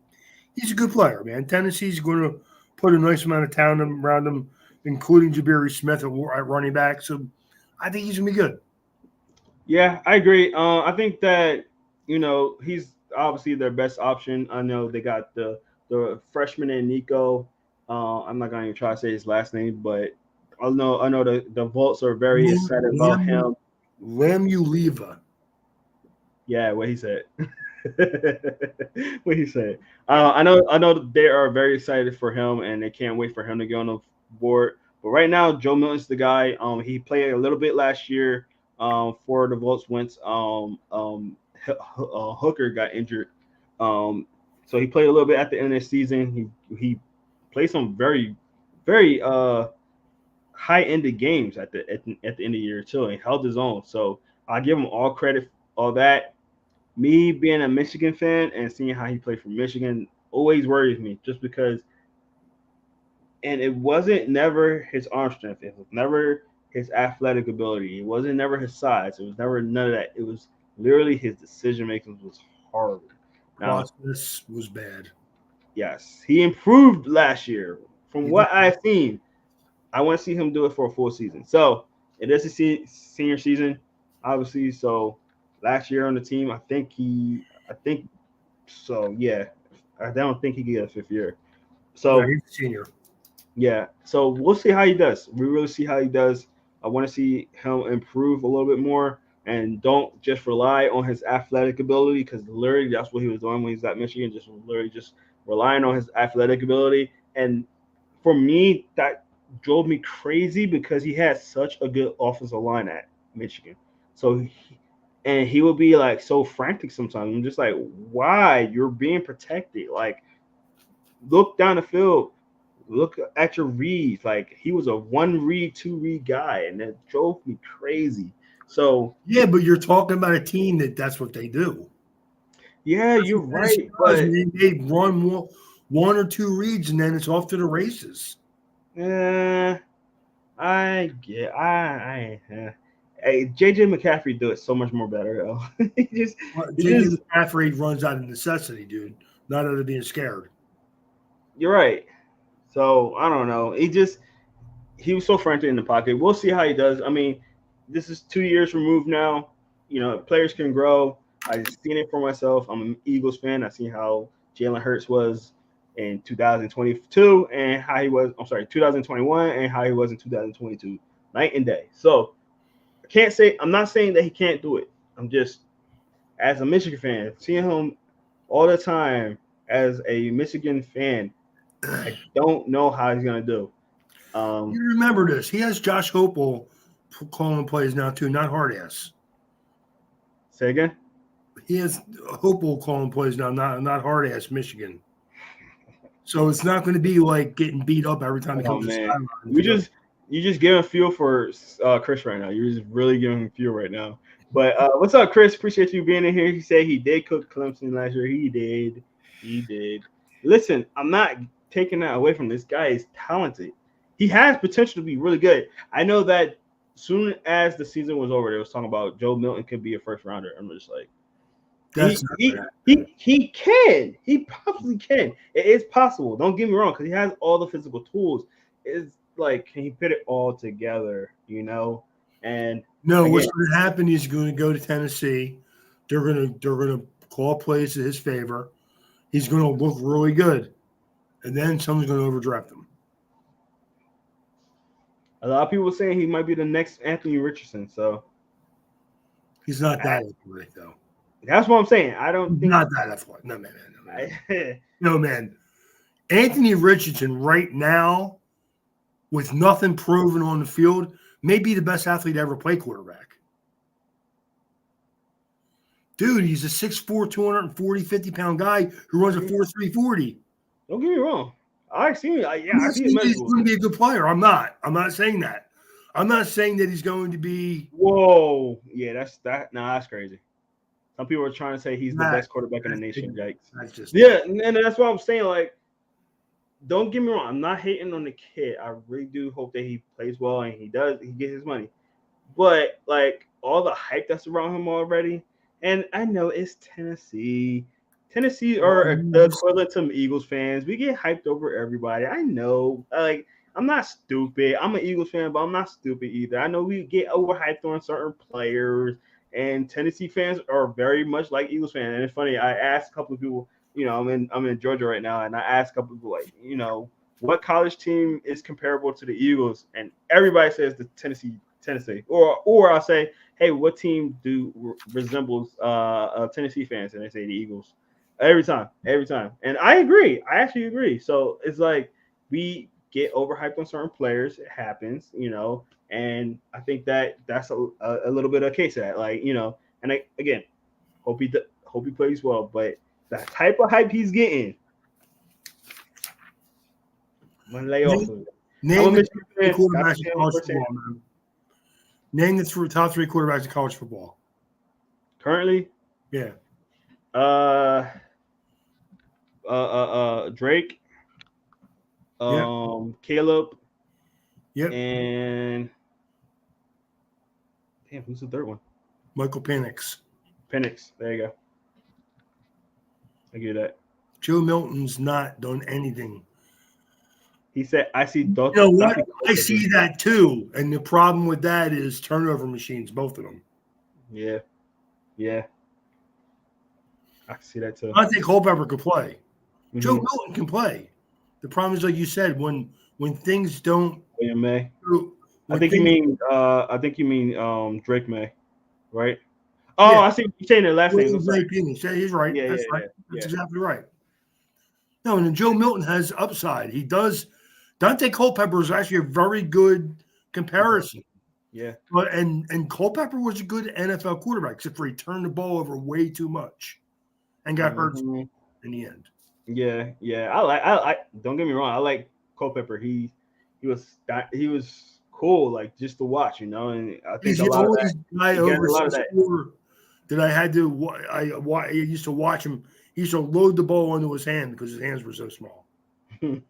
He's a good player, man. Tennessee's going to put a nice amount of talent around him, including Jabari Smith at running back. So I think he's going to be good. Yeah, I agree. I think that he's obviously their best option. I know they got the freshman in Nico. I'm not gonna even try to say his last name, but I know the Volts are very excited about Lam, him. Lamuliva. Yeah, what he said. What he said. I know they are very excited for him, and they can't wait for him to get on the board. But right now, Joe Milton's the guy. He played a little bit last year. For the Volts once Hooker got injured. So he played a little bit at the end of the season. He played some very high ended games at the end of the year too, and held his own. So I give him all credit, all that. Me being a Michigan fan and seeing how he played for Michigan always worries me, just because. And it wasn't never his arm strength. It was never his athletic ability. It wasn't never his size. It was never none of that. It was literally his decision making was horrible. Now, Process was bad. yes, he improved last year. From He did. what I've seen, I want to see him do it for a full season. So it is a senior season, obviously. So last year on the team, I think so. Yeah, I don't think he get a fifth year. No, So he's a senior. yeah, so we'll see how he does. We really see how he does. I want to see him improve a little bit more, and don't just rely on his athletic ability, because literally that's what he was doing when he was at Michigan, just literally just relying on his athletic ability. And for me, that drove me crazy because he had such a good offensive line at Michigan. So, and he would be like so frantic sometimes. I'm just like, why? You're being protected. Like, look down the field, look at your reads. Like, he was a one read, two read guy, and that drove me crazy. So Yeah, but you're talking about a team that's what they do. yeah, That's you're what Tennessee right, does. but They run one or two reads, and then it's off to the races. uh, I get hey, JJ McCaffrey do it so much more better though. Well, He JJ just McCaffrey runs out of necessity, dude, not out of being scared. you're right. So I don't know. He was so frantic in the pocket. We'll see how he does. I mean, this is 2 years removed now. Players can grow. I've seen it for myself. I'm an Eagles fan. I see how Jalen Hurts was. in 2022 and how he was. I'm sorry, 2021 and how he was in 2022. Night and day. So I can't say. I'm not saying that he can't do it. I'm just, as a Michigan fan, seeing him all the time as a Michigan fan, I don't know how he's gonna do. You remember this? He has Josh Hopel calling plays now too, not hard ass. Say again. He has Hopel calling plays now, not hard ass Michigan. So it's not going to be like getting beat up every time he comes to the sideline. You just giving fuel for Chris right now. You're just really giving him fuel right now. But what's up, Chris? Appreciate you being in here. He said he did cook Clemson last year. He did. He did. Listen, I'm not taking that away from this guy. Is talented. He has potential to be really good. I know that soon as the season was over, they was talking about Joe Milton could be a first rounder. I'm just like, he can. He probably can. It is possible. Don't get me wrong, because he has all the physical tools. It's like, can he put it all together? You know. And no, again, what's going to happen? He's going to go to Tennessee. They're going to call plays in his favor. He's going to look really good, and then someone's going to overdraft him. A lot of people saying he might be the next Anthony Richardson. So he's not that athletic, though. That's what I'm saying. I don't think not that athletic. No, man. No, man. Anthony Richardson right now, with nothing proven on the field, may be the best athlete to ever play quarterback. Dude, he's a 6'4", 240, 50-pound guy who runs a 4.3 40. Don't get me wrong. I see. I see he's going to be a good player. I'm not saying that. I'm not saying that he's going to be. Whoa. Yeah, that's crazy. Some people are trying to say he's the best quarterback in the nation. Yikes. And that's what I'm saying. Like, don't get me wrong. I'm not hating on the kid. I really do hope that he plays well and he gets his money. But, like, all the hype that's around him already, and I know it's Tennessee. Tennessee are the equivalent to Eagles fans. We get hyped over everybody. I know. Like, I'm not stupid. I'm an Eagles fan, but I'm not stupid either. I know we get overhyped on certain players. And Tennessee fans are very much like Eagles fans. And it's funny, I asked a couple of people, you know, I'm in Georgia right now, and I asked a couple of people, like, you know, what college team is comparable to the Eagles? And everybody says the Tennessee. Or I'll say, hey, what team resembles Tennessee fans? And they say the Eagles. Every time. And I agree. I actually agree. So it's like we get overhyped on certain players. It happens, you know. And I think that's a little bit of a case of that, like, you know. And again, hope he plays well, but the type of hype he's getting, I'm gonna lay off of it. Name the top 3 quarterbacks in college football currently. Yeah. Drake. Caleb. Yep. And damn, who's the third one? Michael Penix. There you go. I get that. Joe Milton's not done anything. He said, "I see." You know what? I see that too, and the problem with that is turnover machines, both of them. Yeah. I can see that too. I think Culpepper could play. Mm-hmm. Joe Milton can play. The problem is, like you said, when things don't. William May. I think you mean Drake May, right? Oh, yeah. I see you're saying the last name. He's right. Yeah, That's right. That's exactly right. No, and Joe Milton has upside. He does. Dante Culpepper is actually a very good comparison. Yeah. But and Culpepper was a good NFL quarterback, except for he turned the ball over way too much and got hurt in the end. Yeah. I don't get me wrong. I like Culpepper. He was cool, like, just to watch, you know. And I think I used to watch him. He used to load the ball into his hand because his hands were so small. He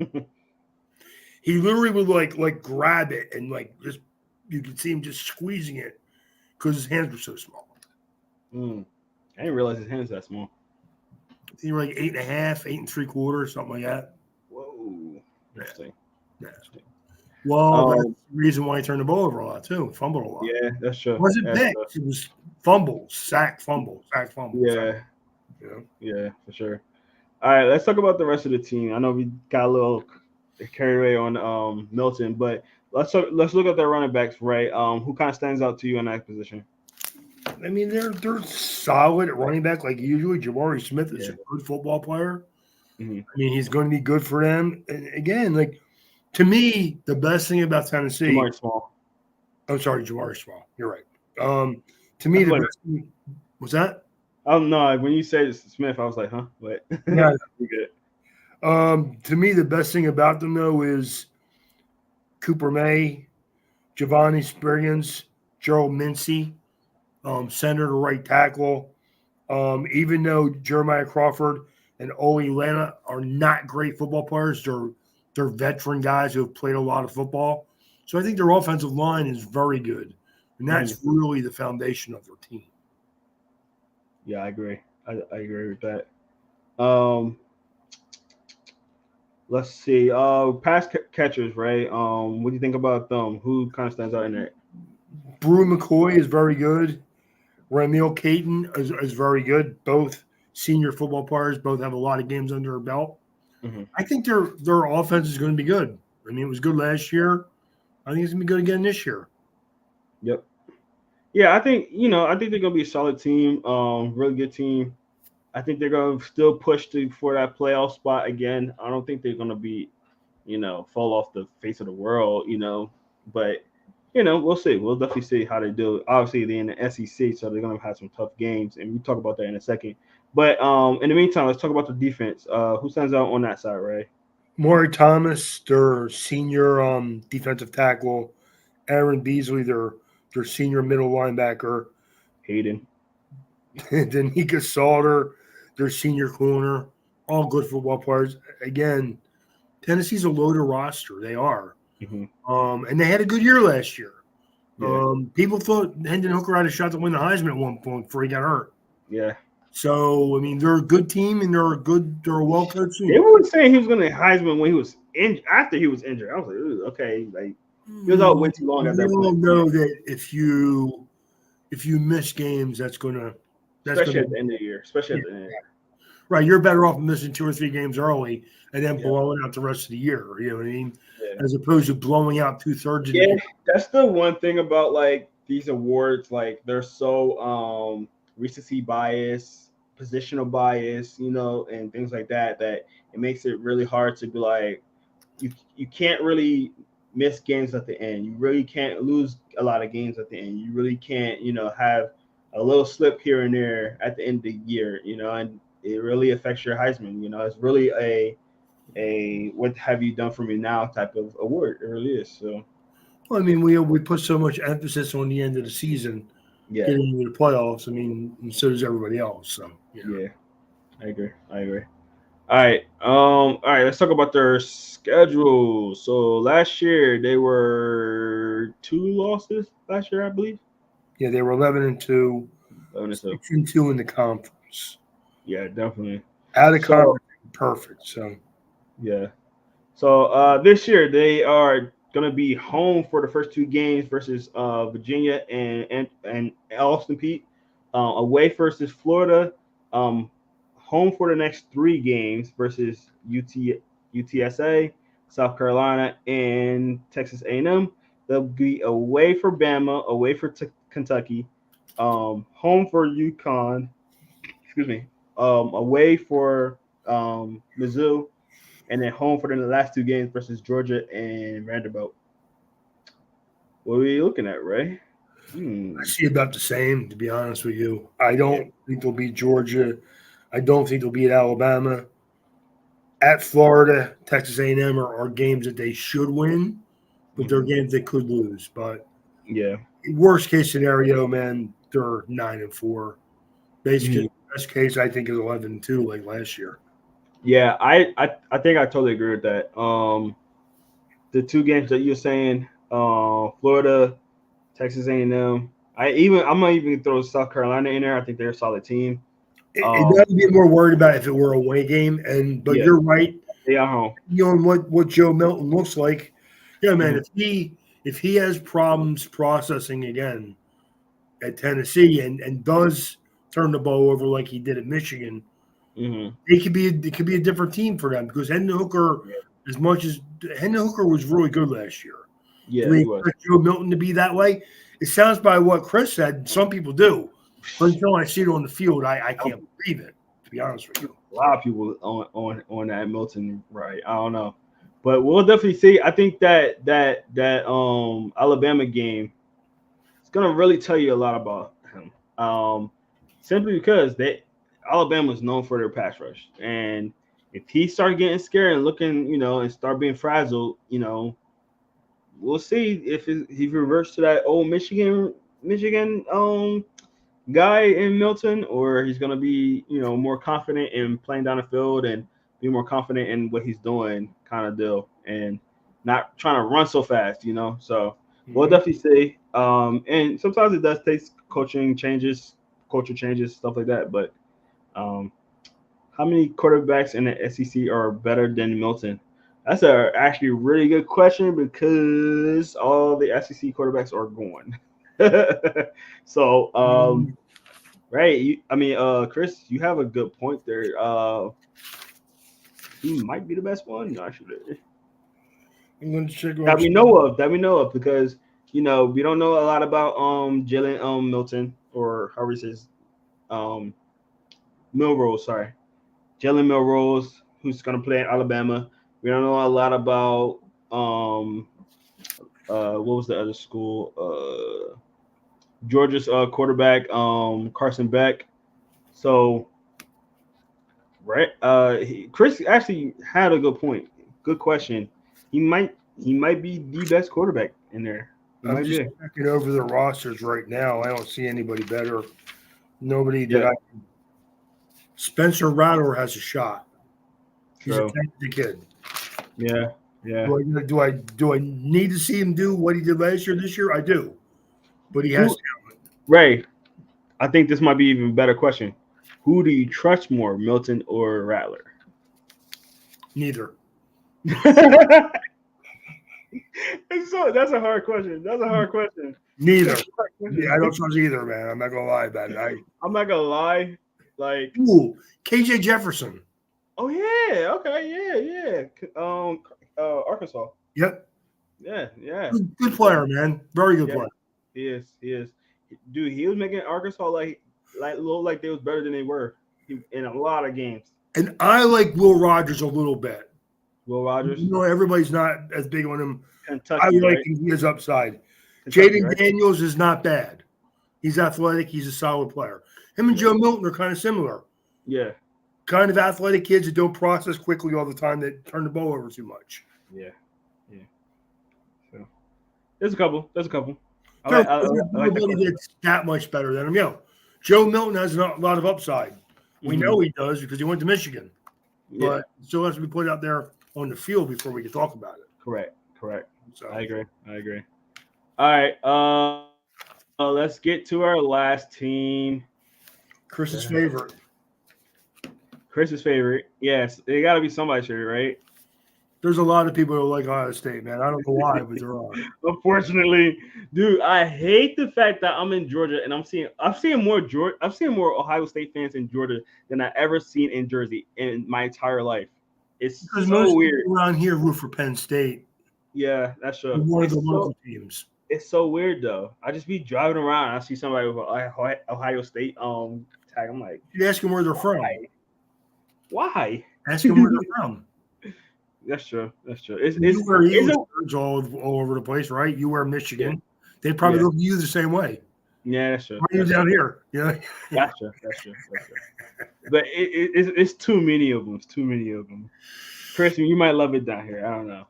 literally would like grab it and just you could see him just squeezing it because his hands were so small. I didn't realize his hands that small. He was like 8.5, 8 3/4, something like that. Whoa, interesting. Yeah. Well, that's the reason why he turned the ball over a lot too. Fumbled a lot. Yeah, that's true. It wasn't picks. It was fumbles, sack fumble. Yeah, for sure. All right, let's talk about the rest of the team. I know we got a little carried away on Milton, but let's look at their running backs, right? Who kind of stands out to you in that position? I mean, they're solid at running back like usually. Jabari Smith is a Yeah. good football player. Hmm. I mean, he's going to be good for them. And again, like to me, the best thing about Tennessee. Jamari Small. I'm sorry, Jabari Small. You're right. To I me, feel the like best thing was that. I don't know. When you said Smith, I was like, huh? What? Yeah. You good? To me, the best thing about them though is Cooper May, Giovanni Spriggans, Gerald Mincy, center to right tackle. Even though Jeremiah Crawford and Ole Lana are not great football players, they're veteran guys who have played a lot of football. So I think their offensive line is very good, and Hmm. that's really the foundation of their team. Yeah, I agree. I agree with that. Um, let's see. Catchers, right? What do you think about them? Who kind of stands out in that? Brew McCoy is very good. Ramil Caton is very good. Both senior football players, both have a lot of games under their belt. Hmm. I think their offense is going to be good. I mean, it was good last year. I think it's going to be good again this year. Yep. Yeah, I think they're gonna be a solid team. Really good team. I think they're gonna still push for that playoff spot again. I don't think they're gonna be, fall off the face of the world, but we'll see. We'll definitely see how they do. Obviously, they're in the SEC, so they're gonna have some tough games, and we talk about that in a second. But in the meantime, let's talk about the defense. Who stands out on that side, Ray? Maury Thomas, their senior defensive tackle. Aaron Beasley, their senior middle linebacker. Hayden. Danica Salter, their senior corner. All good football players. Again, Tennessee's a loaded roster. They are. Hmm. And they had a good year last year. Yeah, People thought Hendon Hooker had a shot to win the Heisman at one point before he got hurt. yeah. So I mean, they're a good team and they're a well coached They team. were saying he was gonna Heisman when he was injured. After he was injured, I was like, "Ooh, okay, like he was out way too long at We that all point, know that if you miss games, that's especially gonna at the end of the year. Especially yeah, at the end. right. You're better off missing 2 or 3 games early and then Yeah, blowing out the rest of the year. You know what I mean? yeah. As opposed to blowing out 2/3 of the Yeah, game. that's the one thing about like these awards, like they're so recency bias, positional bias, and things like that, that it makes it really hard to be like you can't really miss games at the end. You really can't lose a lot of games at the end. You really can't, have a little slip here and there at the end of the year, and it really affects your Heisman. It's really a what have you done for me now type of award. It really is. So Well, I mean, we put so much emphasis on the end of the season, yeah, getting into the playoffs. I mean, and so does everybody else. So yeah. yeah, I agree. I agree. All right, let's talk about their schedule. So last year they were 2 losses last year, I believe. Yeah, they were 11-2, 11-2. 6-2 in the conference. Yeah, definitely. Out of So conference, perfect. So yeah. So this year they are gonna be home for the first 2 games versus Virginia and Austin Pete. Away versus Florida. Um, home for the next 3 games versus UTSA, South Carolina, and Texas A&M. They'll be away for Bama, away for Kentucky, home for UConn. Excuse me. Away for Mizzou, and then home for the last 2 games versus Georgia and Vanderbilt. What are we looking at, Ray? I Hmm. see about the same, to be honest with you. I Yeah. don't think they'll beat Georgia. I don't think they'll beat Alabama. At Florida, Texas A&M are games that they should win, but they're Hmm. games they could lose. But Yeah. worst case scenario, man, they're 9-4. Mhm. Basically, best case I think is 11-2, like last year. Yeah. I think I totally agree with that. The 2 games that you're saying, Florida, Texas A&M. I'm not even throw South Carolina in there. I think they're a solid team. It Um. does get more worried about if it were a away game, but Yeah. you're right. They are home. On what Joe Milton looks like, yeah, man. Hmm. If he has problems processing again at Tennessee and does turn the ball over like he did at Michigan, Mm-hmm. It could be a different team for them because Hendon Hooker, as much as Hendon Hooker was really good last year. Do Yeah, we he was. expect Joe Milton to be that way? It sounds by what Chris said. Some people do, but until I see it on the field, I can't believe it. To be honest with you, A lot of people on that Milton right. I don't know, but we'll definitely see. I think that Alabama game is gonna really tell you a lot about him. Simply because they Alabama is known for their pass rush, and if he start getting scared and looking, and start being fragile, we'll see if he reverts to that old Michigan guy in Milton, or he's gonna be more confident in playing down the field and be more confident in what he's doing, kind of deal, and not trying to run so fast. So we'll mm-hmm. definitely see. And sometimes it does take coaching changes, culture changes, stuff like that. But um, how many quarterbacks in the SEC are better than Milton? That's a actually really good question because all the SEC quarterbacks are gone. So, right. Chris, you have a good point there. He might be the best one, actually, I'm going to check. that we know of, because we don't know a lot about Jalen Milton, or how he says um Milrose. Sorry, Jalen Milrose, who's gonna play in Alabama. We don't know a lot about what was the other school? Georgia's quarterback Carson Beck. So right, Chris actually had a good point. Good question. He might be the best quarterback in there. He I'm might just be. checking over the rosters right now. I don't see anybody better. Nobody that Yeah, I. Spencer Rattler has a shot. He's a true. talented kid. Yeah, yeah. Do I need to see him do what he did last year? This year, I do. But he has Who Ray? I think this might be even better question. Who do you trust more, Milton or Rattler? neither. That's a hard question. That's a hard question. Neither. That's a hard Yeah, I question. don't trust either, man. I'm not gonna lie about it. I'm not gonna lie. Like, Ooh, KJ Jefferson. oh yeah, okay, yeah, yeah. Arkansas. Yep, Yeah, yeah, good player, man. Very good yeah. player. He is. Dude, he was making Arkansas like look like they was better than they were in a lot of games. And I like Will Rogers a little bit. Will Rogers, Everybody's not as big on him. I Kentucky, like right? him. He has upside. Kentucky, Jaden right? Daniels is not bad. He's athletic. He's a solid player. Him and Yeah, Joe Milton are kind of similar. yeah, Kind of athletic kids that don't process quickly all the time, that turn the ball over too much. yeah, yeah. So there's a couple. There's a couple. I There's like. I like the nobody question. that's that much better than him. Joe Milton has a lot of upside. We Hmm. know he does because he went to Michigan, Yeah, but it still has to be put out there on the field before we can talk about it. correct, correct. I So agree. I agree. All right. Let's get to our last team. Chris's favorite. Chris's favorite. Yes, it got to be somebody's favorite, right? There's a lot of people who like Ohio State, man. I don't know why, but there are. Unfortunately, dude, I hate the fact that I'm in Georgia and I'm seeing more Ohio State fans in Georgia than I ever seen in Jersey in my entire life. It's Because so most weird. people around here root for Penn State, Yeah, that's true. one of the It's so local teams. it's so weird though. I just be driving around and I see somebody with a Ohio State tag. I'm like, You ask them where they're from. why? Why? Ask them where they're from. That's true. That's true. It's You it's wear it's Eagles a, shirts all over the place, right? You wear yeah, Michigan. They probably yeah, look at you the same way. yeah. That's true. Why are you That's true. down here? That's true. That's true. That's true. But it's too many of them. It's too many of them. Chris, you might love it down here. I don't know.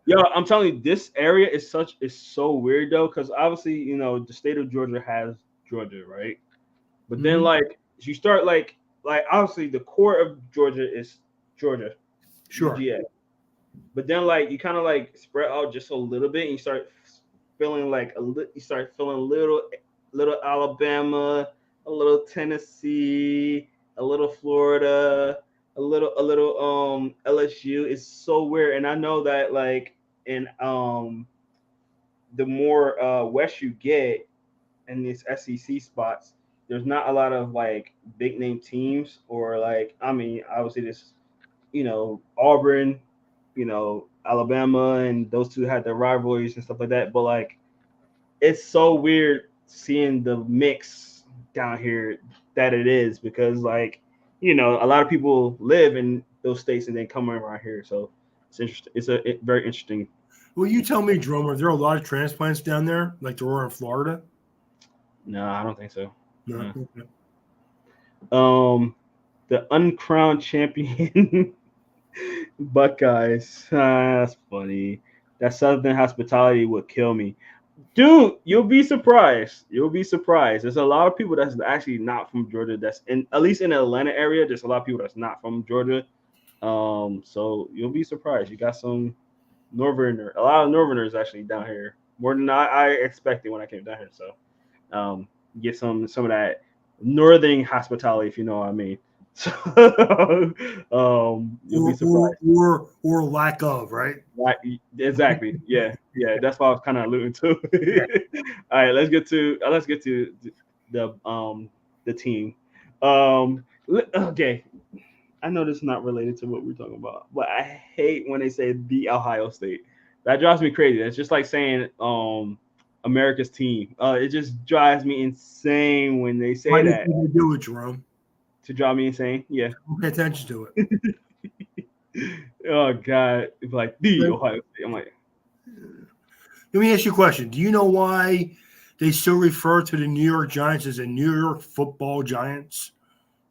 Yo, I'm telling you, this area is so weird though, because obviously the state of Georgia has Georgia, right? But then Mhm. like you start like obviously the core of Georgia is Georgia, Sure. UGA. But then like you kind of like spread out just a little bit, and you start feeling little Alabama, a little Tennessee, a little Florida, a little LSU. It's so weird, and I know that like in the more west you get in these SEC spots, there's not a lot of like big name teams or like I mean obviously this Auburn, Alabama, and those two had their rivalries and stuff like that. But like it's so weird seeing the mix down here that it is because like a lot of people live in those states and then come around here, so it's interesting. Very interesting. Well, you tell me, Jerome, are there a lot of transplants down there like there are in Florida? No, I don't think so. No. No. Okay. The uncrowned champion Buckeyes. That's funny. That Southern hospitality would kill me. Dude, you'll be surprised. You'll be surprised. There's a lot of people that's actually not from Georgia. That's in at least in the Atlanta area. There's a lot of people that's not from Georgia. So you'll be surprised. You got a lot of Northerners actually down here, more than I expected when I came down here. So get some of that northern hospitality, if you know what I mean. So you'll be surprised. Or lack of, right? Right, exactly. Yeah, yeah. That's what I was kind of alluding to. Yeah. All right, let's get to the team. Okay, I know this is not related to what we're talking about, but I hate when they say the Ohio State. That drives me crazy. It's just like saying America's team. It just drives me insane when they Why say do you that. think they do it, Jerome? To drive me insane. Yeah. Don't pay attention to it. Oh God, it's like the Ohio State. I'm like, Let me ask you a question. Do you know why they still refer to the New York Giants as the New York Football Giants?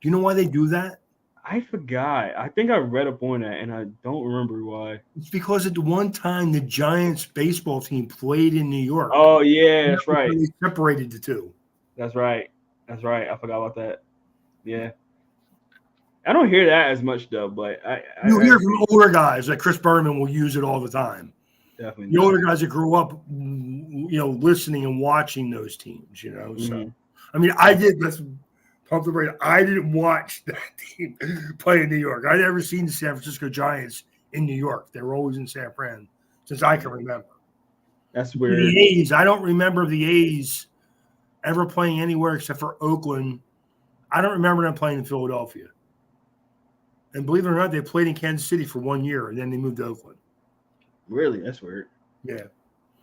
Do you know why they do that? I forgot. I think I read up on that, and I don't remember why. It's because at the one time the Giants baseball team played in New York. Oh yeah, That that's was right. when they separated the two. That's right. That's right. I forgot about that. Yeah, I don't hear that as much though, but You I hear agree. from older guys like Chris Berman will use it all the time. Definitely The not. older guys that grew up, listening and watching those teams. So, Hmm. I mean, I did. Let's pump the brakes. I didn't watch that team play in New York. I never seen the San Francisco Giants in New York. They were always in San Fran since I can remember. That's The weird. A's, I don't remember the A's ever playing anywhere except for Oakland. I don't remember them playing in Philadelphia. And believe it or not, they played in Kansas City for 1 year, and then they moved to Oakland. Really, that's weird. Yeah.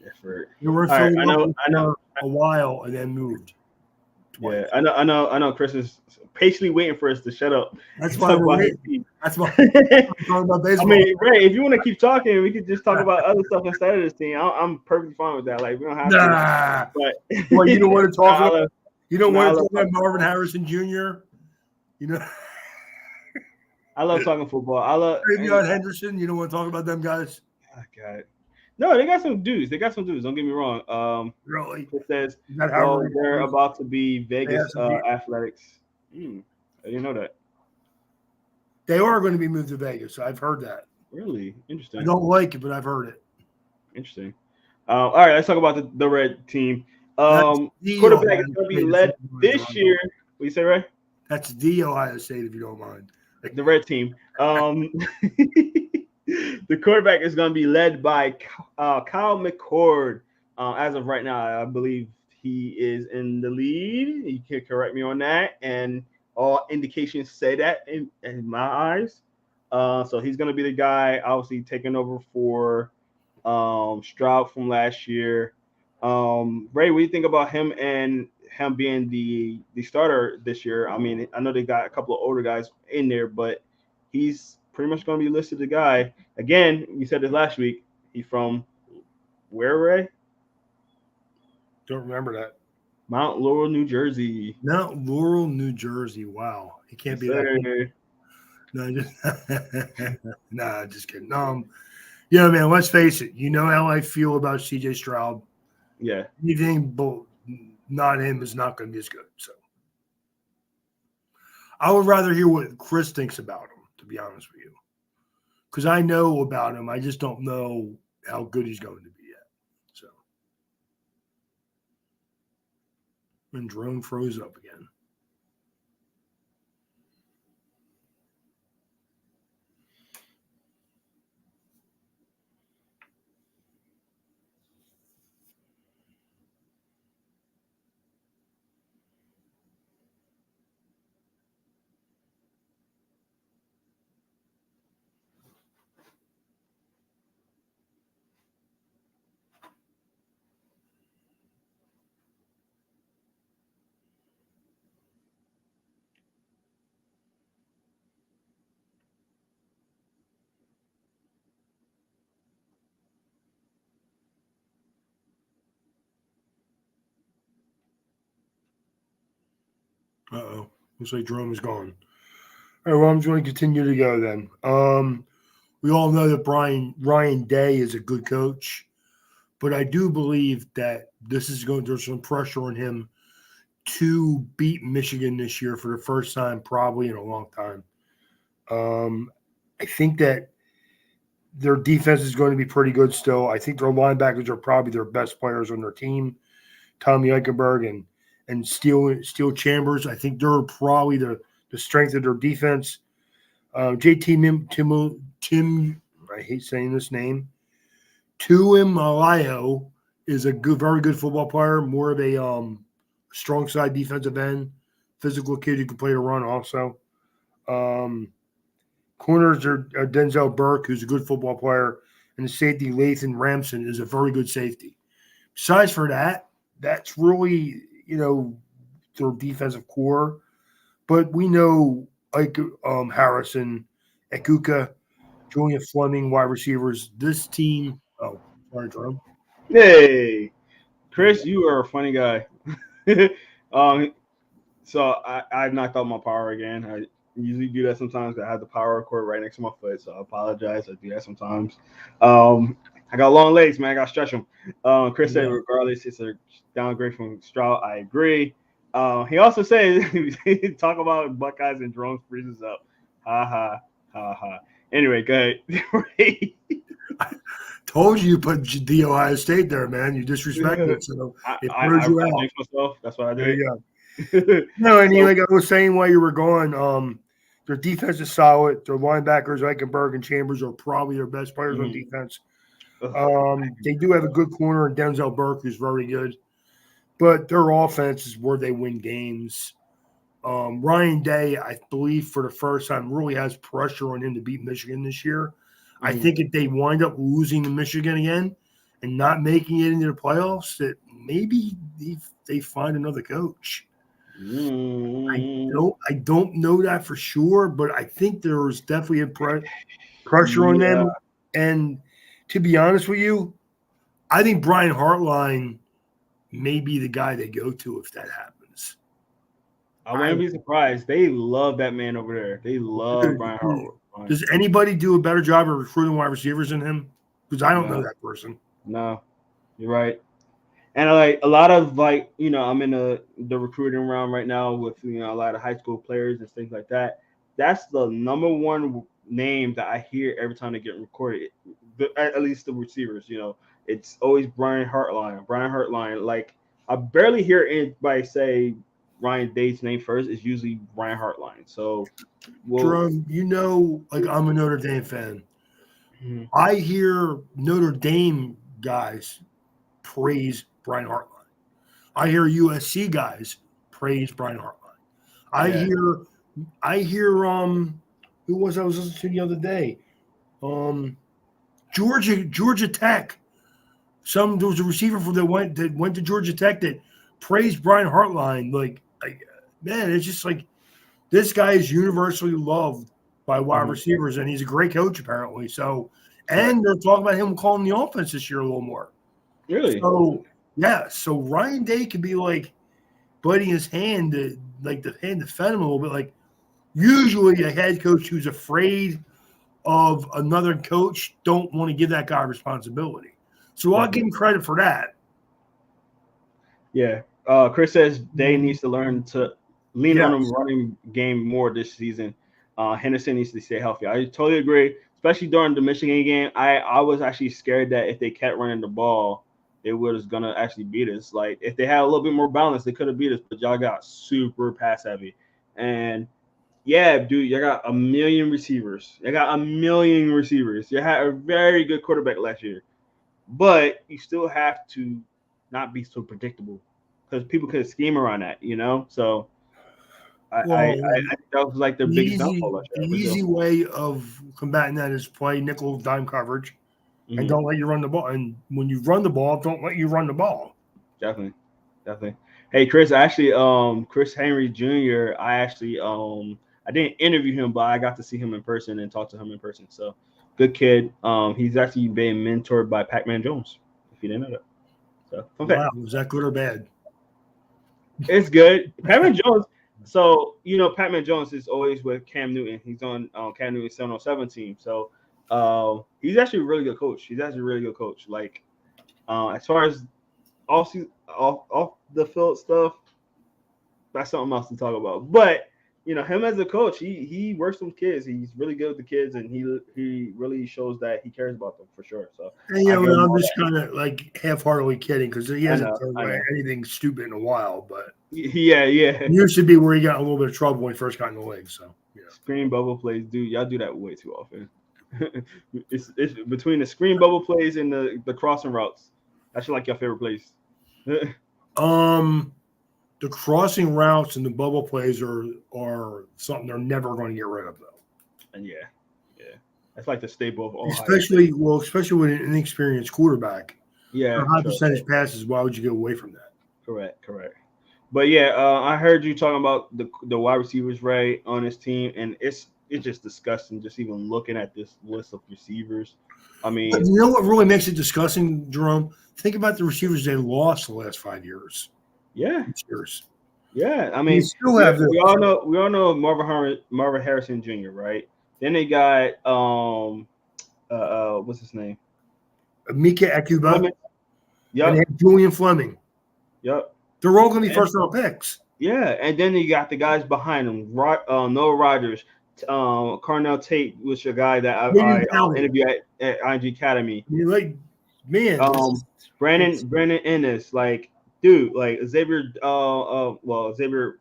That's weird. They were in All right, I know. Philadelphia I know. for a while and then moved twice. Yeah, I know. I know. I know. Chris is patiently waiting for us to shut up That's and why talk we're about his waiting. team. That's why we're talking about I baseball. mean, Ray, if you want to keep talking, we could just talk about other stuff instead of this team. I'm perfectly fine with that. Like we don't have to. Nah. But Well, you don't want to talk I about love, you don't no, I want to love talk about Marvin Harrison Jr. You know, I love talking football. I love. Travion Henderson. You don't want to talk about them guys. Oh, God. No, they got some dudes. They got some dudes. Don't get me wrong. Really? It says, Is that how well, they're about to be they have Vegas some people? Athletics. I didn't know that. They are going to be moved to Vegas. I've heard that. Really I interesting. don't like it, but I've heard it. Interesting. All right, let's talk about the red team. That's the Quarterback Ohio is going to be State, if led you don't mind, this Jerome. year. What you say, Ray? That's the Ohio State, if you don't mind. The red team. The quarterback is going to be led by Kyle McCord. As of right now, I believe he is in the lead. You can correct me on that, and all indications say that in my eyes. So he's going to be the guy, obviously taking over for Stroud from last year. Ray, what do you think about him and him being the starter this year? I mean, I know they got a couple of older guys in there, but he's pretty much going to be listed the guy. Again, we said this last week. He's from where, Ray? Don't remember that. Mount Laurel, New Jersey. Mount Laurel, New Jersey. Wow. He can't be that good. No, just kidding. Yeah, man, let's face it. You know how I feel about CJ Stroud. Yeah. Anything but not him is not going to be as good. So I would rather hear what Chris thinks about him, to be honest with you. Because I know about him. I just don't know how good he's going to be yet. So. And drone froze up again. Uh-oh. Looks like Jerome is gone. All right, well, I'm just going to continue to go then. We all know that Ryan Day is a good coach, but I do believe that there's some pressure on him to beat Michigan this year for the first time probably in a long time. I think that their defense is going to be pretty good still. I think their linebackers are probably their best players on their team. Tommy Eichenberg and Steel Chambers. I think they're probably the strength of their defense. JT Tim, I hate saying this name. Tuimalayo is a very good football player, more of a strong side defensive end, physical kid who can play the run also. Corners are Denzel Burke, who's a good football player, and the safety Lathan Ramson is a very good safety. Besides for that, that's really, their defensive core. But we know Harrison, Ekuka, Julian Fleming, wide receivers. This team. Oh, sorry, Jerome. Hey, Chris, you are a funny guy. So I knocked out my power again. I usually do that sometimes. I have the power cord right next to my foot, so I apologize. I do that sometimes. I got long legs, man. I got to stretch them. Chris said, regardless, it's a downgrade from Stroud. I agree. He also said, talk about Buckeyes and Jerome freezes up. Ha ha ha ha. Anyway, go ahead. Told you put the Ohio State there, man. You disrespected it, so it proves you out. Myself. That's what I did. There you go. No, and like I was saying while you were gone, their defense is solid. Their linebackers, Eichenberg and Chambers, are probably their best players on defense. They do have a good corner in Denzel Burke, who's very good. But their offense is where they win games. Ryan Day, I believe, for the first time, really has pressure on him to beat Michigan this year. I think if they wind up losing to Michigan again and not making it into the playoffs, that maybe they find another coach. I don't know that for sure, but I think there's definitely a pressure on them. And to be honest with you, I think Brian Hartline may be the guy they go to if that happens. I wouldn't be surprised. They love that man over there. They love Brian Hartline. Does anybody do a better job of recruiting wide receivers than him? Because I don't know that person. No, you're right. And like a lot of I'm in the recruiting round right now with a lot of high school players and things like that. That's the number one name that I hear every time they get recorded. At least the receivers, it's always Brian Hartline. Brian Hartline. Like I barely hear anybody say Ryan Day's name first. It's usually Brian Hartline. So, Jerome, like I'm a Notre Dame fan. Mm-hmm. I hear Notre Dame guys praise Brian Hartline. I hear USC guys praise Brian Hartline. I hear who was I was listening to the other day? Georgia Tech. There was a receiver that went to Georgia Tech that praised Brian Hartline. Like man, it's just like this guy is universally loved by wide receivers, and he's a great coach apparently. So, and they're talking about him calling the offense this year a little more. Really? So yeah. So Ryan Day could be like biting his hand to defend him a little bit. Like usually a head coach who's afraid of another coach don't want to give that guy responsibility. So I'll give him credit for that. Yeah. Chris says Day needs to learn to lean on him running game more this season. Henderson needs to stay healthy. I totally agree, especially during the Michigan game. I was actually scared that if they kept running the ball, it was going to actually beat us. Like, if they had a little bit more balance, they could have beat us, but y'all got super pass heavy. And, yeah, dude, you got a million receivers. You got a million receivers. You had a very good quarterback last year. But you still have to not be so predictable because people could scheme around that, So I that was like their biggest downfall last year. The easy way of combating that is play nickel dime coverage and don't let you run the ball. And when you run the ball, don't let you run the ball. Definitely. Hey, Chris, actually, Chris Henry Jr., I didn't interview him, but I got to see him in person and talk to him in person. So good kid. He's actually being mentored by Pac-Man Jones, if you didn't know that. So, wow, was that good or bad? It's good. Pac-Man Jones, So Patman Jones is always with Cam Newton. He's on Cam Newton's 707 team. So he's actually a really good coach. He's actually a really good coach. Like as far as off the field stuff, that's something else to talk about. But him as a coach, he works with kids. He's really good with the kids, and he really shows that he cares about them for sure. So And, I give him I'm all just that. kind of like half-heartedly kidding because he I hasn't know, done I know. anything stupid in a while, but Yeah, yeah. it used to be where he got in a little bit of trouble when he first got in the league. So, Screen bubble plays, dude. Y'all do that way too often. It's between the screen bubble plays and the crossing routes. That's like your favorite place. The crossing routes and the bubble plays are something they're never going to get rid of, though. And yeah, that's like the staple of Ohio Especially State. with an inexperienced quarterback. Yeah, High sure. percentage passes. Why would you get away from that? Correct. But yeah, I heard you talking about the wide receivers right on this team, and it's just disgusting just even looking at this list of receivers. I But mean, you know what really makes it disgusting, Jerome? Think about the receivers they lost the last 5 years. yeah, 6 years. yeah. I You mean, still we, have this. we all know Marvin Harrison Jr. Right? Then they got what's his name? Mika Akuba Fleming. and they Yep, have Julian Fleming. yep. They're all going to be And, first-round picks. yeah, and then you got the guys behind him. Noah Rogers, Carnell Tate was a guy that I Jaden Downing. interviewed at ING Academy. I mean, like, man, Brandon Ennis, like dude, like Xavier Xavier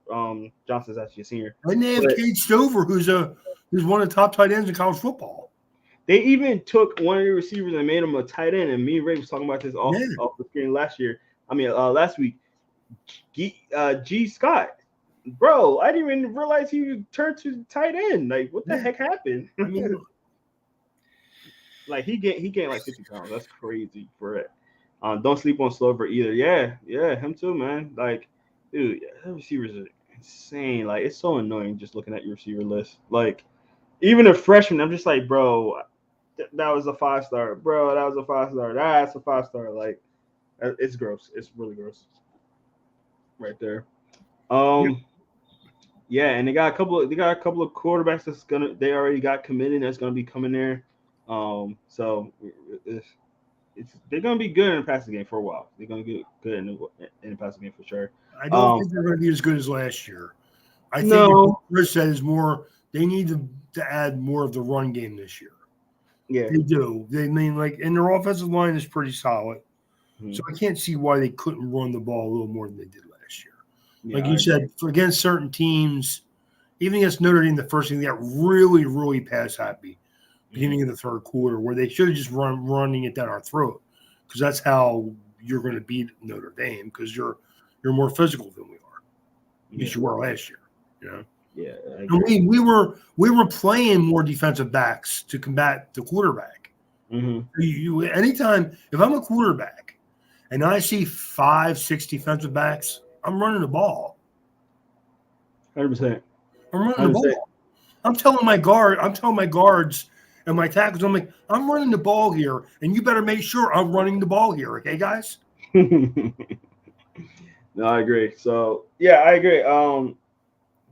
Johnson's actually a senior. and they have But Cade Stover, who's one of the top tight ends in college football. they even took one of the receivers and made him a tight end. And me and Ray was talking about this off the screen last week. G Scott. Bro, I didn't even realize he turned to tight end. Like, what the heck happened? I mean, like he gained like 50 pounds. That's crazy for it. Don't sleep on Slover either. Yeah, him too, man. Like, dude, the receivers are insane. Like, it's so annoying just looking at your receiver list. Like, even a freshman, I'm just like, bro, that was a 5-star. Bro, that was a 5-star. That's a 5-star. Like, it's gross. It's really gross. Right there. Yeah, and they got a couple of quarterbacks they already got committed that's gonna be coming there. So they're gonna be good in the passing game for a while. They're gonna get good in the passing game for sure. I don't think they're going to be as good as last year. I think No. what Chris said is more. They need to add more of the run game this year. Yeah, They do. They mean and their offensive line is pretty solid. Mhm. So I can't see why they couldn't run the ball a little more than they did last year. Yeah, Like you said, against certain teams, even against Notre Dame, the first thing they got really, really pass happy beginning of the third quarter, where they should have just running it down our throat, because that's how you're going to beat Notre Dame, because you're more physical than we are. At least you were last year. Yeah. And we were playing more defensive backs to combat the quarterback. Mm-hmm. Anytime if I'm a quarterback and I see 5-6 defensive backs, I'm running the ball. 100%. I'm running the ball. I'm telling my guards and my tackles, I'm like, I'm running the ball here, and you better make sure I'm running the ball here, okay, guys? No, I agree. So yeah, I agree.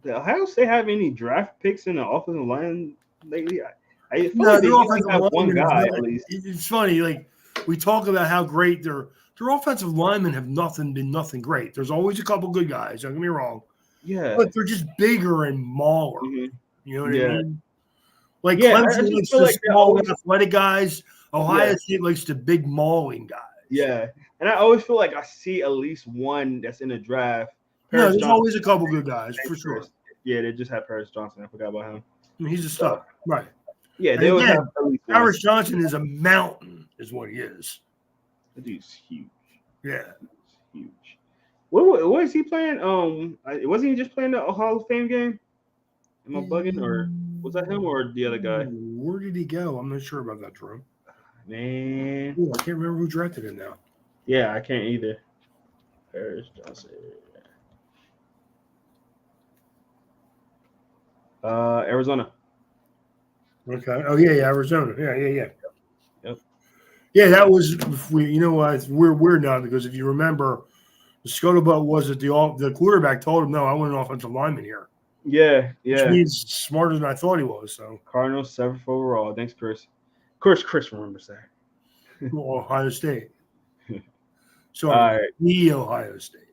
The Ohio State have any draft picks in the offensive line lately? I feel like they usually have one guy at least. It's funny, like we talk about how great their offensive linemen have been nothing great. There's always a couple good guys. Don't get me wrong. Yeah, but they're just bigger and smaller. Mm-hmm. You know what I mean? Like Yeah, Clemson likes the small, athletic guys. Ohio State likes the big, mauling guys. Yeah, and I always feel like I see at least one that's in the draft. There's always a couple good guys for sure. Yeah, they just have Paris Johnson. I forgot about him. I mean, he's a star, right? Yeah, they always have Paris Johnson is a mountain, is what he is. That dude's huge. Yeah, he's huge. What is he playing? Wasn't he just playing the Hall of Fame game? Am I bugging, or was that him or the other guy? Where did he go? I'm not sure about that, Drew. Man, I can't remember who drafted him now. Yeah, I can't either. Paris Johnson. Arizona. Okay. Oh yeah, Arizona. Yeah. Yep. Yeah, that was we're weird now because if you remember, The scuttlebutt was that the quarterback told him, "No, I want an offensive lineman here," Yeah, which yeah. means smarter than I thought he was. So, Cardinals 7th overall. Thanks, Chris. Of course, Chris remembers that. Ohio State. All Sorry, right. the Ohio State.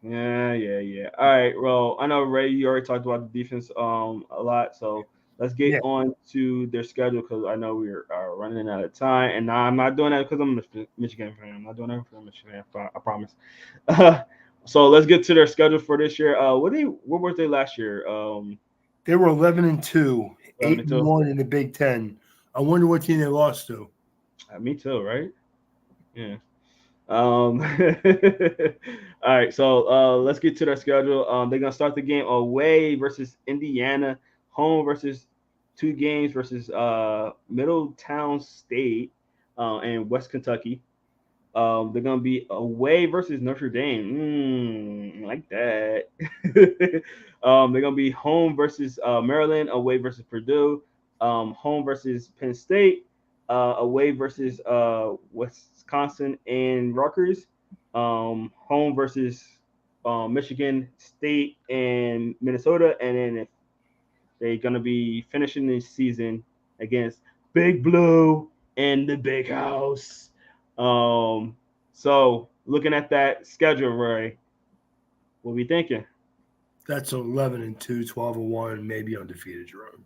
Yeah. All right. Well, I know Ray, you already talked about the defense a lot, so let's get Yeah. on to their schedule because I know we are running out of time, and I'm not doing that because I'm a Michigan fan. I'm not doing that because I'm a Michigan fan. I promise. So let's get to their schedule for this year. What were they last year? They were 11-2, 11-2. 8-1 in the Big Ten. I wonder what team they lost to. Me too, right? Yeah. All right, so let's get to their schedule. They're gonna start the game away versus Indiana, home versus 2 games versus Middletown State and West Kentucky. They're gonna be away versus Notre Dame. Like that. They're gonna be home versus Maryland, away versus Purdue, home versus Penn State, away versus Wisconsin and Rutgers, home versus Michigan State and Minnesota, and then if they're gonna be finishing the season against Big Blue and the Big House. So looking at that schedule, Ray, what we thinking? That's 11-2, 12-1, maybe undefeated, Jerome.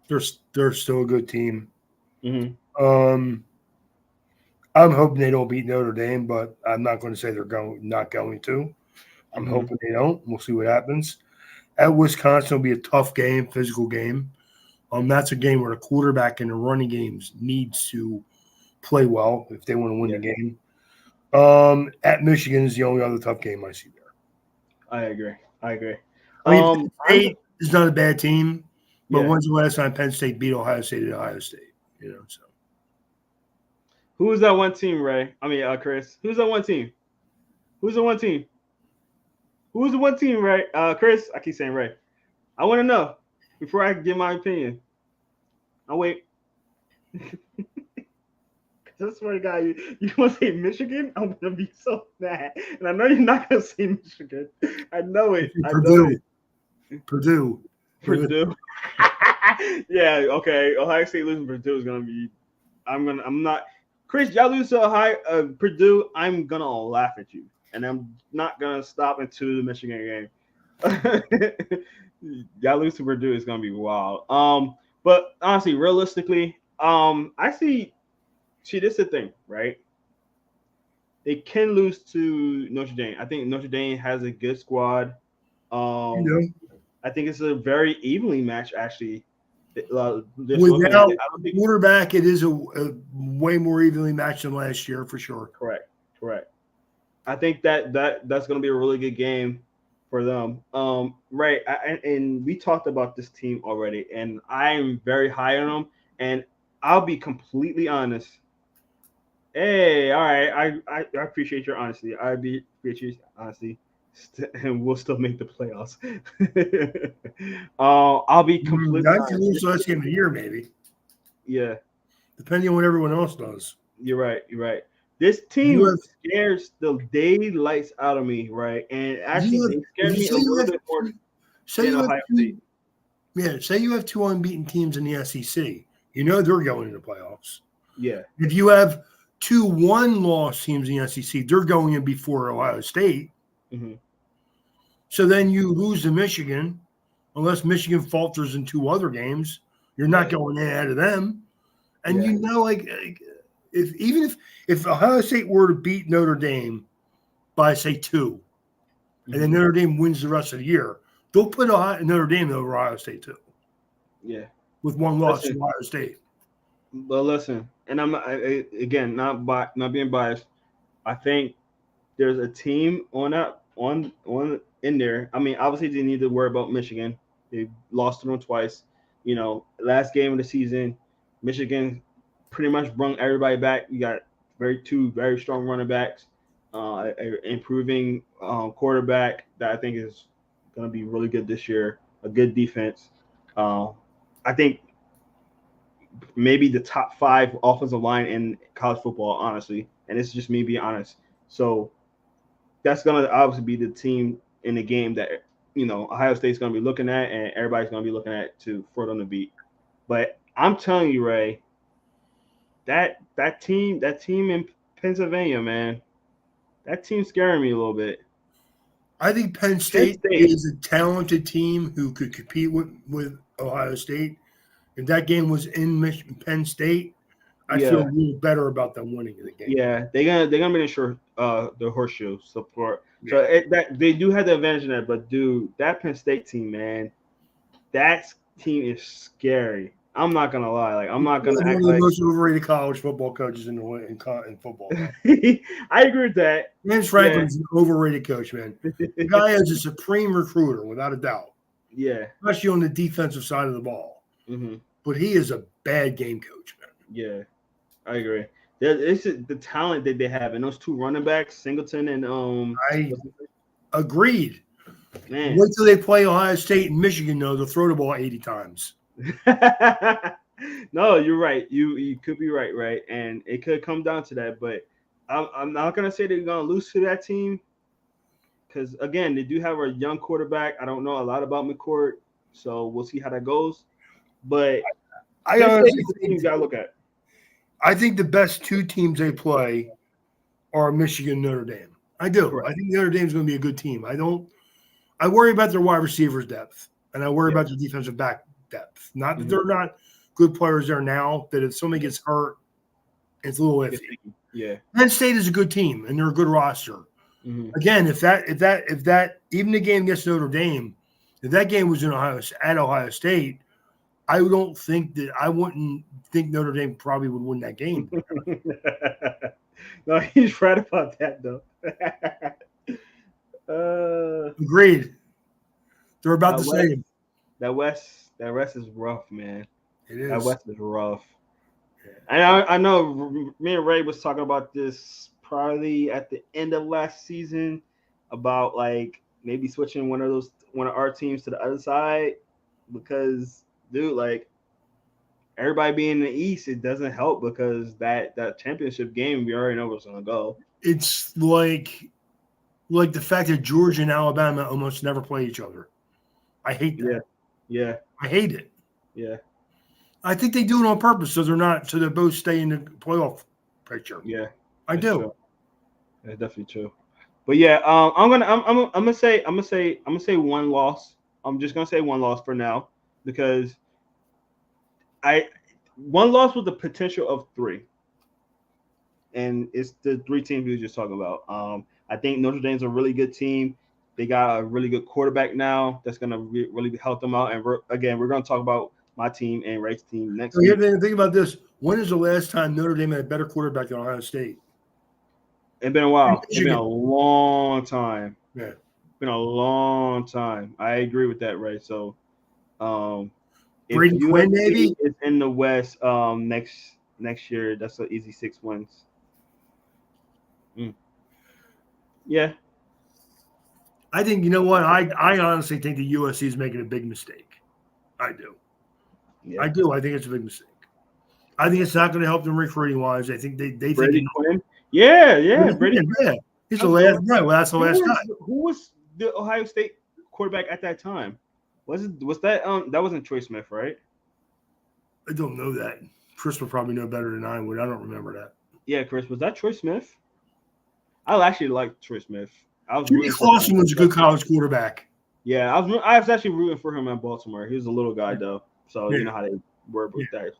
They're still a good team. Mm-hmm. I'm hoping they don't beat Notre Dame, but I'm not going to say they're not going to. I'm Mm-hmm. hoping they don't. We'll see what happens. At Wisconsin will be a tough game, physical game. That's a game where the quarterback and the running games needs to play well if they want to win the game. At Michigan is the only other tough game I see there. I agree. I mean, Penn State is not a bad team, but when's the last time Penn State beat Ohio State at Ohio State? So. Who is that one team, Ray? I mean, Chris. Who's that one team? Who's the one team? Who's the one team, Ray? Chris. I keep saying Ray. I want to know before I give my opinion. I'll wait. I swear to God, you want to say Michigan? I'm gonna be so mad, and I know you're not gonna say Michigan. I know it. Purdue. Yeah. Okay. Ohio State losing Purdue is gonna be. I'm not. Chris, y'all lose to Purdue. I'm gonna laugh at you, and I'm not gonna stop until the Michigan game. Y'all lose to Purdue is gonna be wild. But honestly, realistically, I see. See, this is the thing, right? They can lose to Notre Dame. I think Notre Dame has a good squad. I think it's a very evenly matched, actually. Without quarterback, it is a way more evenly matched than last year, for sure. Correct. I think that's going to be a really good game for them. Right. And we talked about this team already, and I'm very high on them. And I'll be completely honest. Hey, all right. I appreciate your honesty. Appreciate your honesty, and we'll still make the playoffs. I'll be completely honest. That's the last game of the year, maybe. Yeah. Depending on what everyone else does. You're right. This team scares the daylights out of me, right? And actually, they scare me a little bit more than Ohio State. Yeah, say you have 2 unbeaten teams in the SEC. They're going into playoffs. Yeah. If you have 2 one-loss teams in the SEC, they're going in before Ohio State. Mm-hmm. So then you lose to Michigan, unless Michigan falters in 2 other games. You're not going in ahead of them. And if Ohio State were to beat Notre Dame by, say, 2, and then Notre Dame wins the rest of the year, they'll put Notre Dame over Ohio State too. Yeah. With 1 loss to Ohio State. But listen, and I'm again not being biased. I think there's a team on in there. I mean, obviously they need to worry about Michigan. They lost to them twice. Last game of the season, Michigan pretty much brought everybody back. You got 2 very strong running backs, improving quarterback that I think is going to be really good this year. A good defense. I think maybe the top 5 offensive line in college football, honestly. And it's just me being honest. So that's gonna obviously be the team in the game that Ohio State's gonna be looking at, and everybody's gonna be looking at for them to beat. But I'm telling you, Ray, that team in Pennsylvania, man, that team's scaring me a little bit. I think Penn Penn State State, is a talented team who could compete with Ohio State. If that game was in Penn State, I'd feel a yeah, little better about them winning the game. yeah, they're gonna be the horseshoe support. So Yeah. that they do have the advantage in that, but dude, that Penn State team, man, that team is scary. I'm not gonna lie, like I'm not gonna One act of the like. most overrated college football coaches in football, man. I agree with that. James Yeah, Franklin's an overrated coach, man. The guy is a supreme recruiter, without a doubt, yeah, especially on the defensive side of the ball. hmm But he is a bad game coach, man. yeah. I agree. It's the talent that they have, and those two running backs, Singleton and I what's his agreed. name? Man. Wait till they play Ohio State and Michigan, though. They'll throw the ball 80 times. No, you're right. You could be right, and it could come down to that. But I'm not gonna say they're gonna lose to that team because again, they do have a young quarterback. I don't know a lot about McCourt, so we'll see how that goes. But I Penn State honestly is the team think you gotta look at. I think the best two teams they play are Michigan and Notre Dame. I do. I Correct. think Notre Dame's going to be a good team. I worry about their wide receivers depth, and I worry Yeah. about their defensive back depth. Not that Mhm. they're not good players there now, that if somebody gets hurt, it's a little iffy. Yeah. Penn State is a good team, and they're a good roster. hmm Again, if that even the game against Notre Dame, if that game was at Ohio State, I wouldn't think Notre Dame probably would win that game. No, he's right about that though. Agreed. They're about that the West, same. that West is rough, man. It That is. West is rough. Yeah. And I know me and Ray was talking about this probably at the end of last season about like maybe switching one of our teams to the other side because dude, like everybody being in the East, it doesn't help because that championship game we already know what's gonna go. It's like the fact that Georgia and Alabama almost never play each other. I hate Yeah, that. yeah, I hate it. yeah, I think they do it on purpose so they both stay in the playoff picture. yeah. I That's do. true. That's definitely true. But yeah, I'm gonna say one loss. I'm just gonna say one loss for now because I one loss with the potential of three, and it's the three teams we were just talking about. I think Notre Dame's a really good team. They got a really good quarterback now that's gonna really help them out. And we're gonna talk about my team and Ray's team next So here, week. think about this. When is the last time Notre Dame had a better quarterback than Ohio State? It's been a while. It's been a Michigan. long time. Yeah. Been a long time. I agree with that, Ray. So, if Brady Quinn, USC maybe? is in the West, next year, that's an easy 6 wins. Mm. Yeah, I think, you know what? I honestly think the USC is making a big mistake. I do. yeah. I do. I think it's a big mistake. I think it's not going to help them recruiting wise. I think they think Brady Quinn. Yeah, yeah. Brady Quinn, Quinn. yeah. He's the last. Right. Well, that's the last guy. Who was the Ohio State quarterback at that time? Was that that wasn't Troy Smith, right? I don't know that. Chris would probably know better than I would. I don't remember that. Yeah, Chris. Was that Troy Smith? I actually like Troy Smith. I was Jimmy rooting for Clausen him. was a good college quarterback. Yeah, I was actually rooting for him in Baltimore. He was a little guy though, so Yeah. you know how they were with Yeah. that.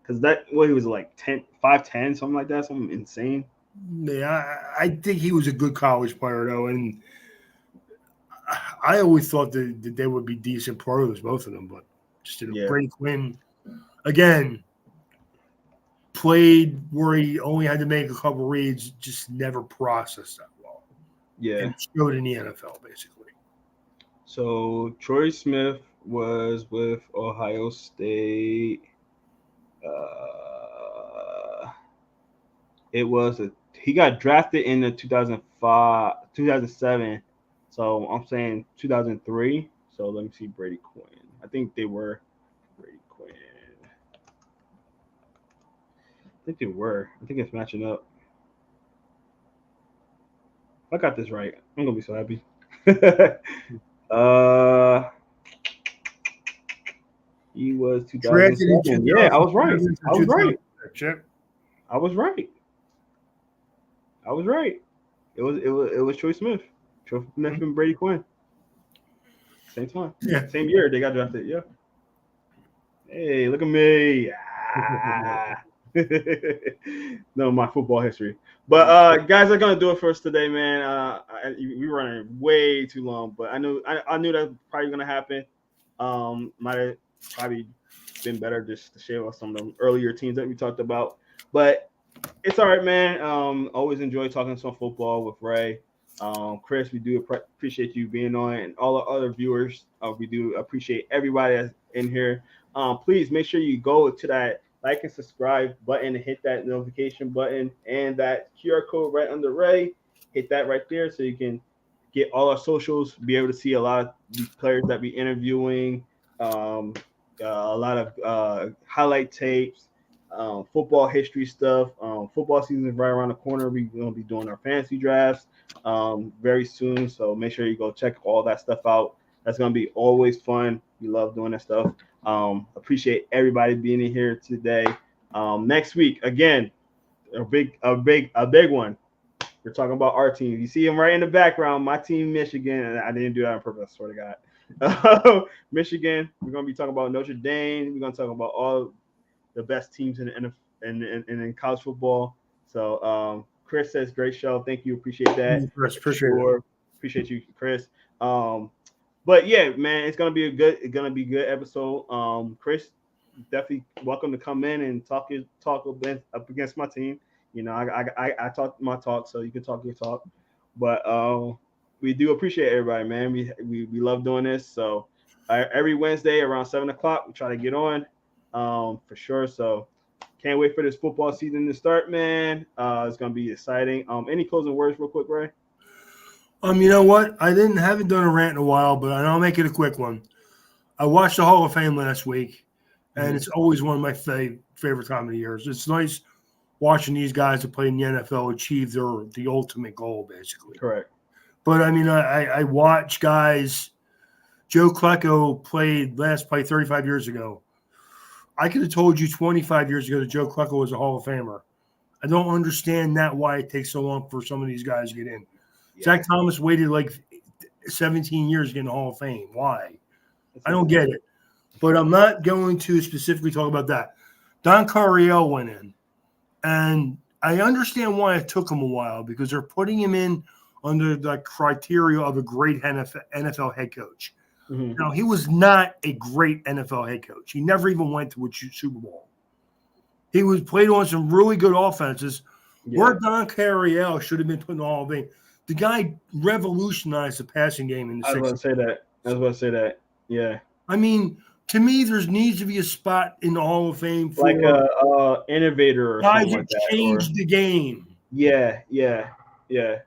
Because he was like 5'10", something like that, something insane. Yeah, I think he was a good college player though, and I always thought that they would be decent pros, both of them, but just didn't. Yeah, Brady Quinn again played where he only had to make a couple reads, just never processed that well, yeah. and showed in the NFL basically. So Troy Smith was with Ohio State. It was he got drafted in the 2005, 2007. So I'm saying 2003. So let me see Brady Quinn. I think they were Brady Quinn. I think they were. I think it's matching up. I got this right. I'm gonna be so happy. uh, he was Drafted in 2007. Yeah, I was right. 2007 to I was right. 2006. Yep. I was right. I was right. It was Troy Smith. Troy Smith and Brady Quinn. Same time. Yeah. Same year they got drafted. Yeah. Hey, look at me. Ah. No, my football history. But guys, are gonna do it for us today, man. We running way too long, but I knew that was probably gonna happen. Might have probably been better just to share off some of the earlier teams that we talked about. But it's all right, man. Always enjoy talking some football with Ray. Chris, we do appreciate you being on, and all the other viewers. We do appreciate everybody that's in here. Please make sure you go to that like and subscribe button and hit that notification button and that QR code right under Ray. Hit that right there so you can get all our socials, be able to see a lot of these players that we interviewing, um, a lot of highlight tapes, football history stuff. Football season is right around the corner. We're going to be doing our fantasy drafts very soon. So make sure you go check all that stuff out. That's going to be always fun. We love doing that stuff. Appreciate everybody being in here today. Next week, again, a big one. We're talking about our team. You see him right in the background. My team, Michigan, and I didn't do that on purpose. I swear to God. Michigan. We're gonna be talking about Notre Dame. We're gonna talk about all the best teams in the in college football. So, Chris says, "Great show. Thank you. Appreciate that. Chris, appreciate it. Appreciate you, Chris." But yeah, man, it's gonna be a good episode. Chris, definitely welcome to come in and talk up against my team. You know, I talk my talk, so you can talk your talk. But we do appreciate everybody, man. We love doing this. So every Wednesday around 7 o'clock, we try to get on for sure. So can't wait for this football season to start, man. It's gonna be exciting. Any closing words, real quick, Ray? You know what? I haven't done a rant in a while, but I'll make it a quick one. I watched the Hall of Fame last week, and it's always one of my favorite time of the years. It's nice watching these guys that play in the NFL achieve the ultimate goal, basically. Correct. But I mean, I watch guys. Joe Klecko played 35 years ago. I could have told you 25 years ago that Joe Klecko was a Hall of Famer. I don't understand why it takes so long for some of these guys to get in. Yeah. Zach Thomas waited like 17 years to get in the Hall of Fame. Why? I don't get it. But I'm not going to specifically talk about that. Don Coryell went in. And I understand why it took him a while, because they're putting him in under the criteria of a great NFL head coach. Mm-hmm. Now, he was not a great NFL head coach. He never even went to a Super Bowl. He was played on some really good offenses. Yeah. Where Don Coryell should have been put in the Hall of Fame. The guy revolutionized the passing game in the 60s. I was going to say that. Yeah. I mean, to me, there needs to be a spot in the Hall of Fame for like a innovator or guys something like that. Changed the game. Yeah. I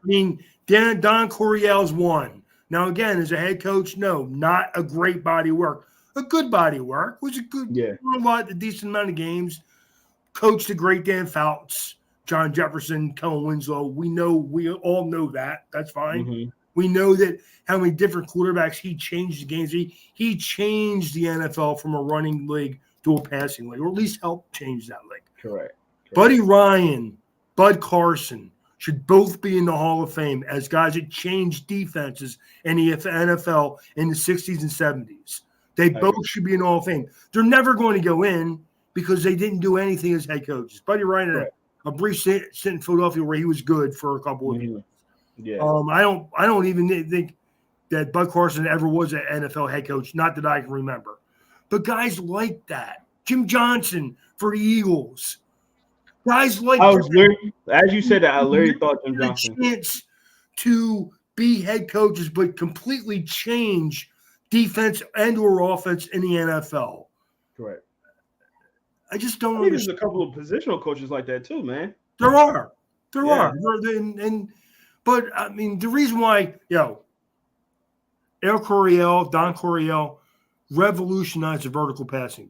mean, Don Coryell's one. Now, again, as a head coach, no, not a great body of work. A good body of work. Was a good, a decent amount of games. Coached a great Dan Fouts, John Jefferson, Kellen Winslow. We all know that. That's fine. Mm-hmm. We know that how many different quarterbacks he changed the games. He changed the NFL from a running league to a passing league, or at least helped change that league. Correct. Buddy Ryan, Bud Carson should both be in the Hall of Fame as guys that changed defenses in the NFL in the 60s and 70s. They both should be in the Hall of Fame. They're never going to go in because they didn't do anything as head coaches. Buddy Ryan had a brief stint in Philadelphia where he was good for a couple of years. Yeah. I don't even think that Bud Carson ever was an NFL head coach, not that I can remember. But guys like that. Jim Johnson for the Eagles. Guys like that. As you said that, I literally thought Jim Johnson. A chance to be head coaches, but completely change defense and or offense in the NFL. Correct. I just don't understand. There's a couple of positional coaches like that too, man. There are. But I mean, the reason why, Don Coryell revolutionized the vertical passing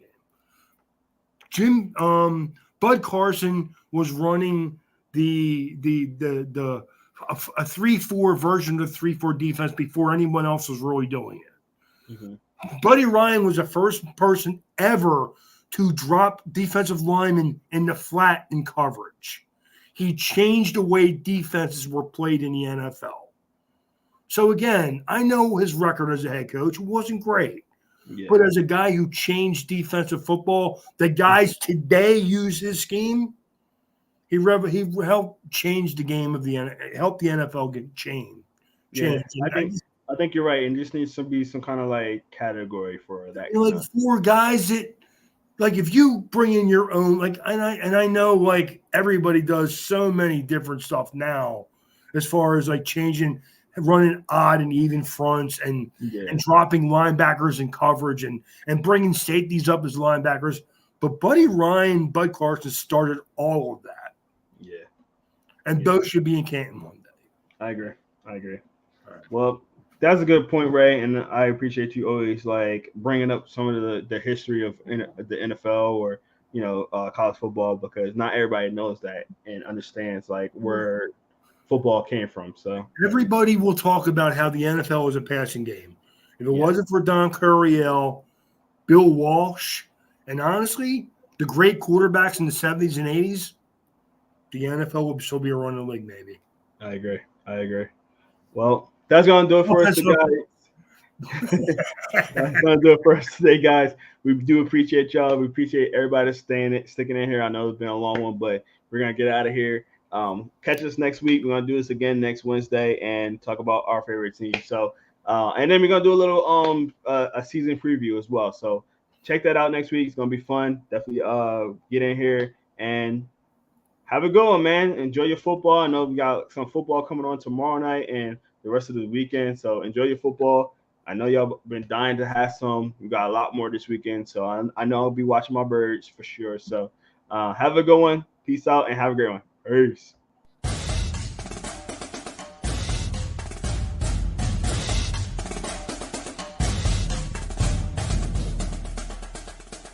game. Bud Carson was running the a 3-4 version of the 3-4 defense before anyone else was really doing it. Mm-hmm. Buddy Ryan was the first person ever to drop defensive linemen in the flat in coverage. He changed the way defenses were played in the NFL. So again, I know his record as a head coach wasn't great. Yeah. But as a guy who changed defensive football, the guys today use his scheme. He helped change the game of helped the NFL get changed. Yeah, I think you're right, and just needs to be some kind of like category for that. Like 4 guys that, like, if you bring in your own, like, and I know like everybody does so many different stuff now, as far as like running odd and even fronts and dropping linebackers in coverage and bringing safeties up as linebackers. But Bud Carson started all of that. Yeah. And those should be in Canton one day. I agree. All right. Well, that's a good point, Ray, and I appreciate you always like bringing up some of the history of the NFL or college football, because not everybody knows that and understands like where football came from. So everybody will talk about how the NFL is a passing game. If it wasn't for Don Coryell, Bill Walsh, and honestly, the great quarterbacks in the 70s and 80s, the NFL would still be a running league, maybe. I agree. Well, that's going to do it for us today, guys. That's going to do it for us today, guys. We do appreciate y'all. We appreciate everybody sticking in here. I know it's been a long one, but we're going to get out of here. Catch us next week. We're going to do this again next Wednesday and talk about our favorite team. So, and then we're going to do a little a season preview as well. So check that out next week. It's going to be fun. Definitely get in here and have a good one, man. Enjoy your football. I know we got some football coming on tomorrow night and the rest of the weekend. So enjoy your football. I know y'all been dying to have some. We got a lot more this weekend. So I know I'll be watching my birds for sure. So have a good one. Peace out and have a great one. Peace.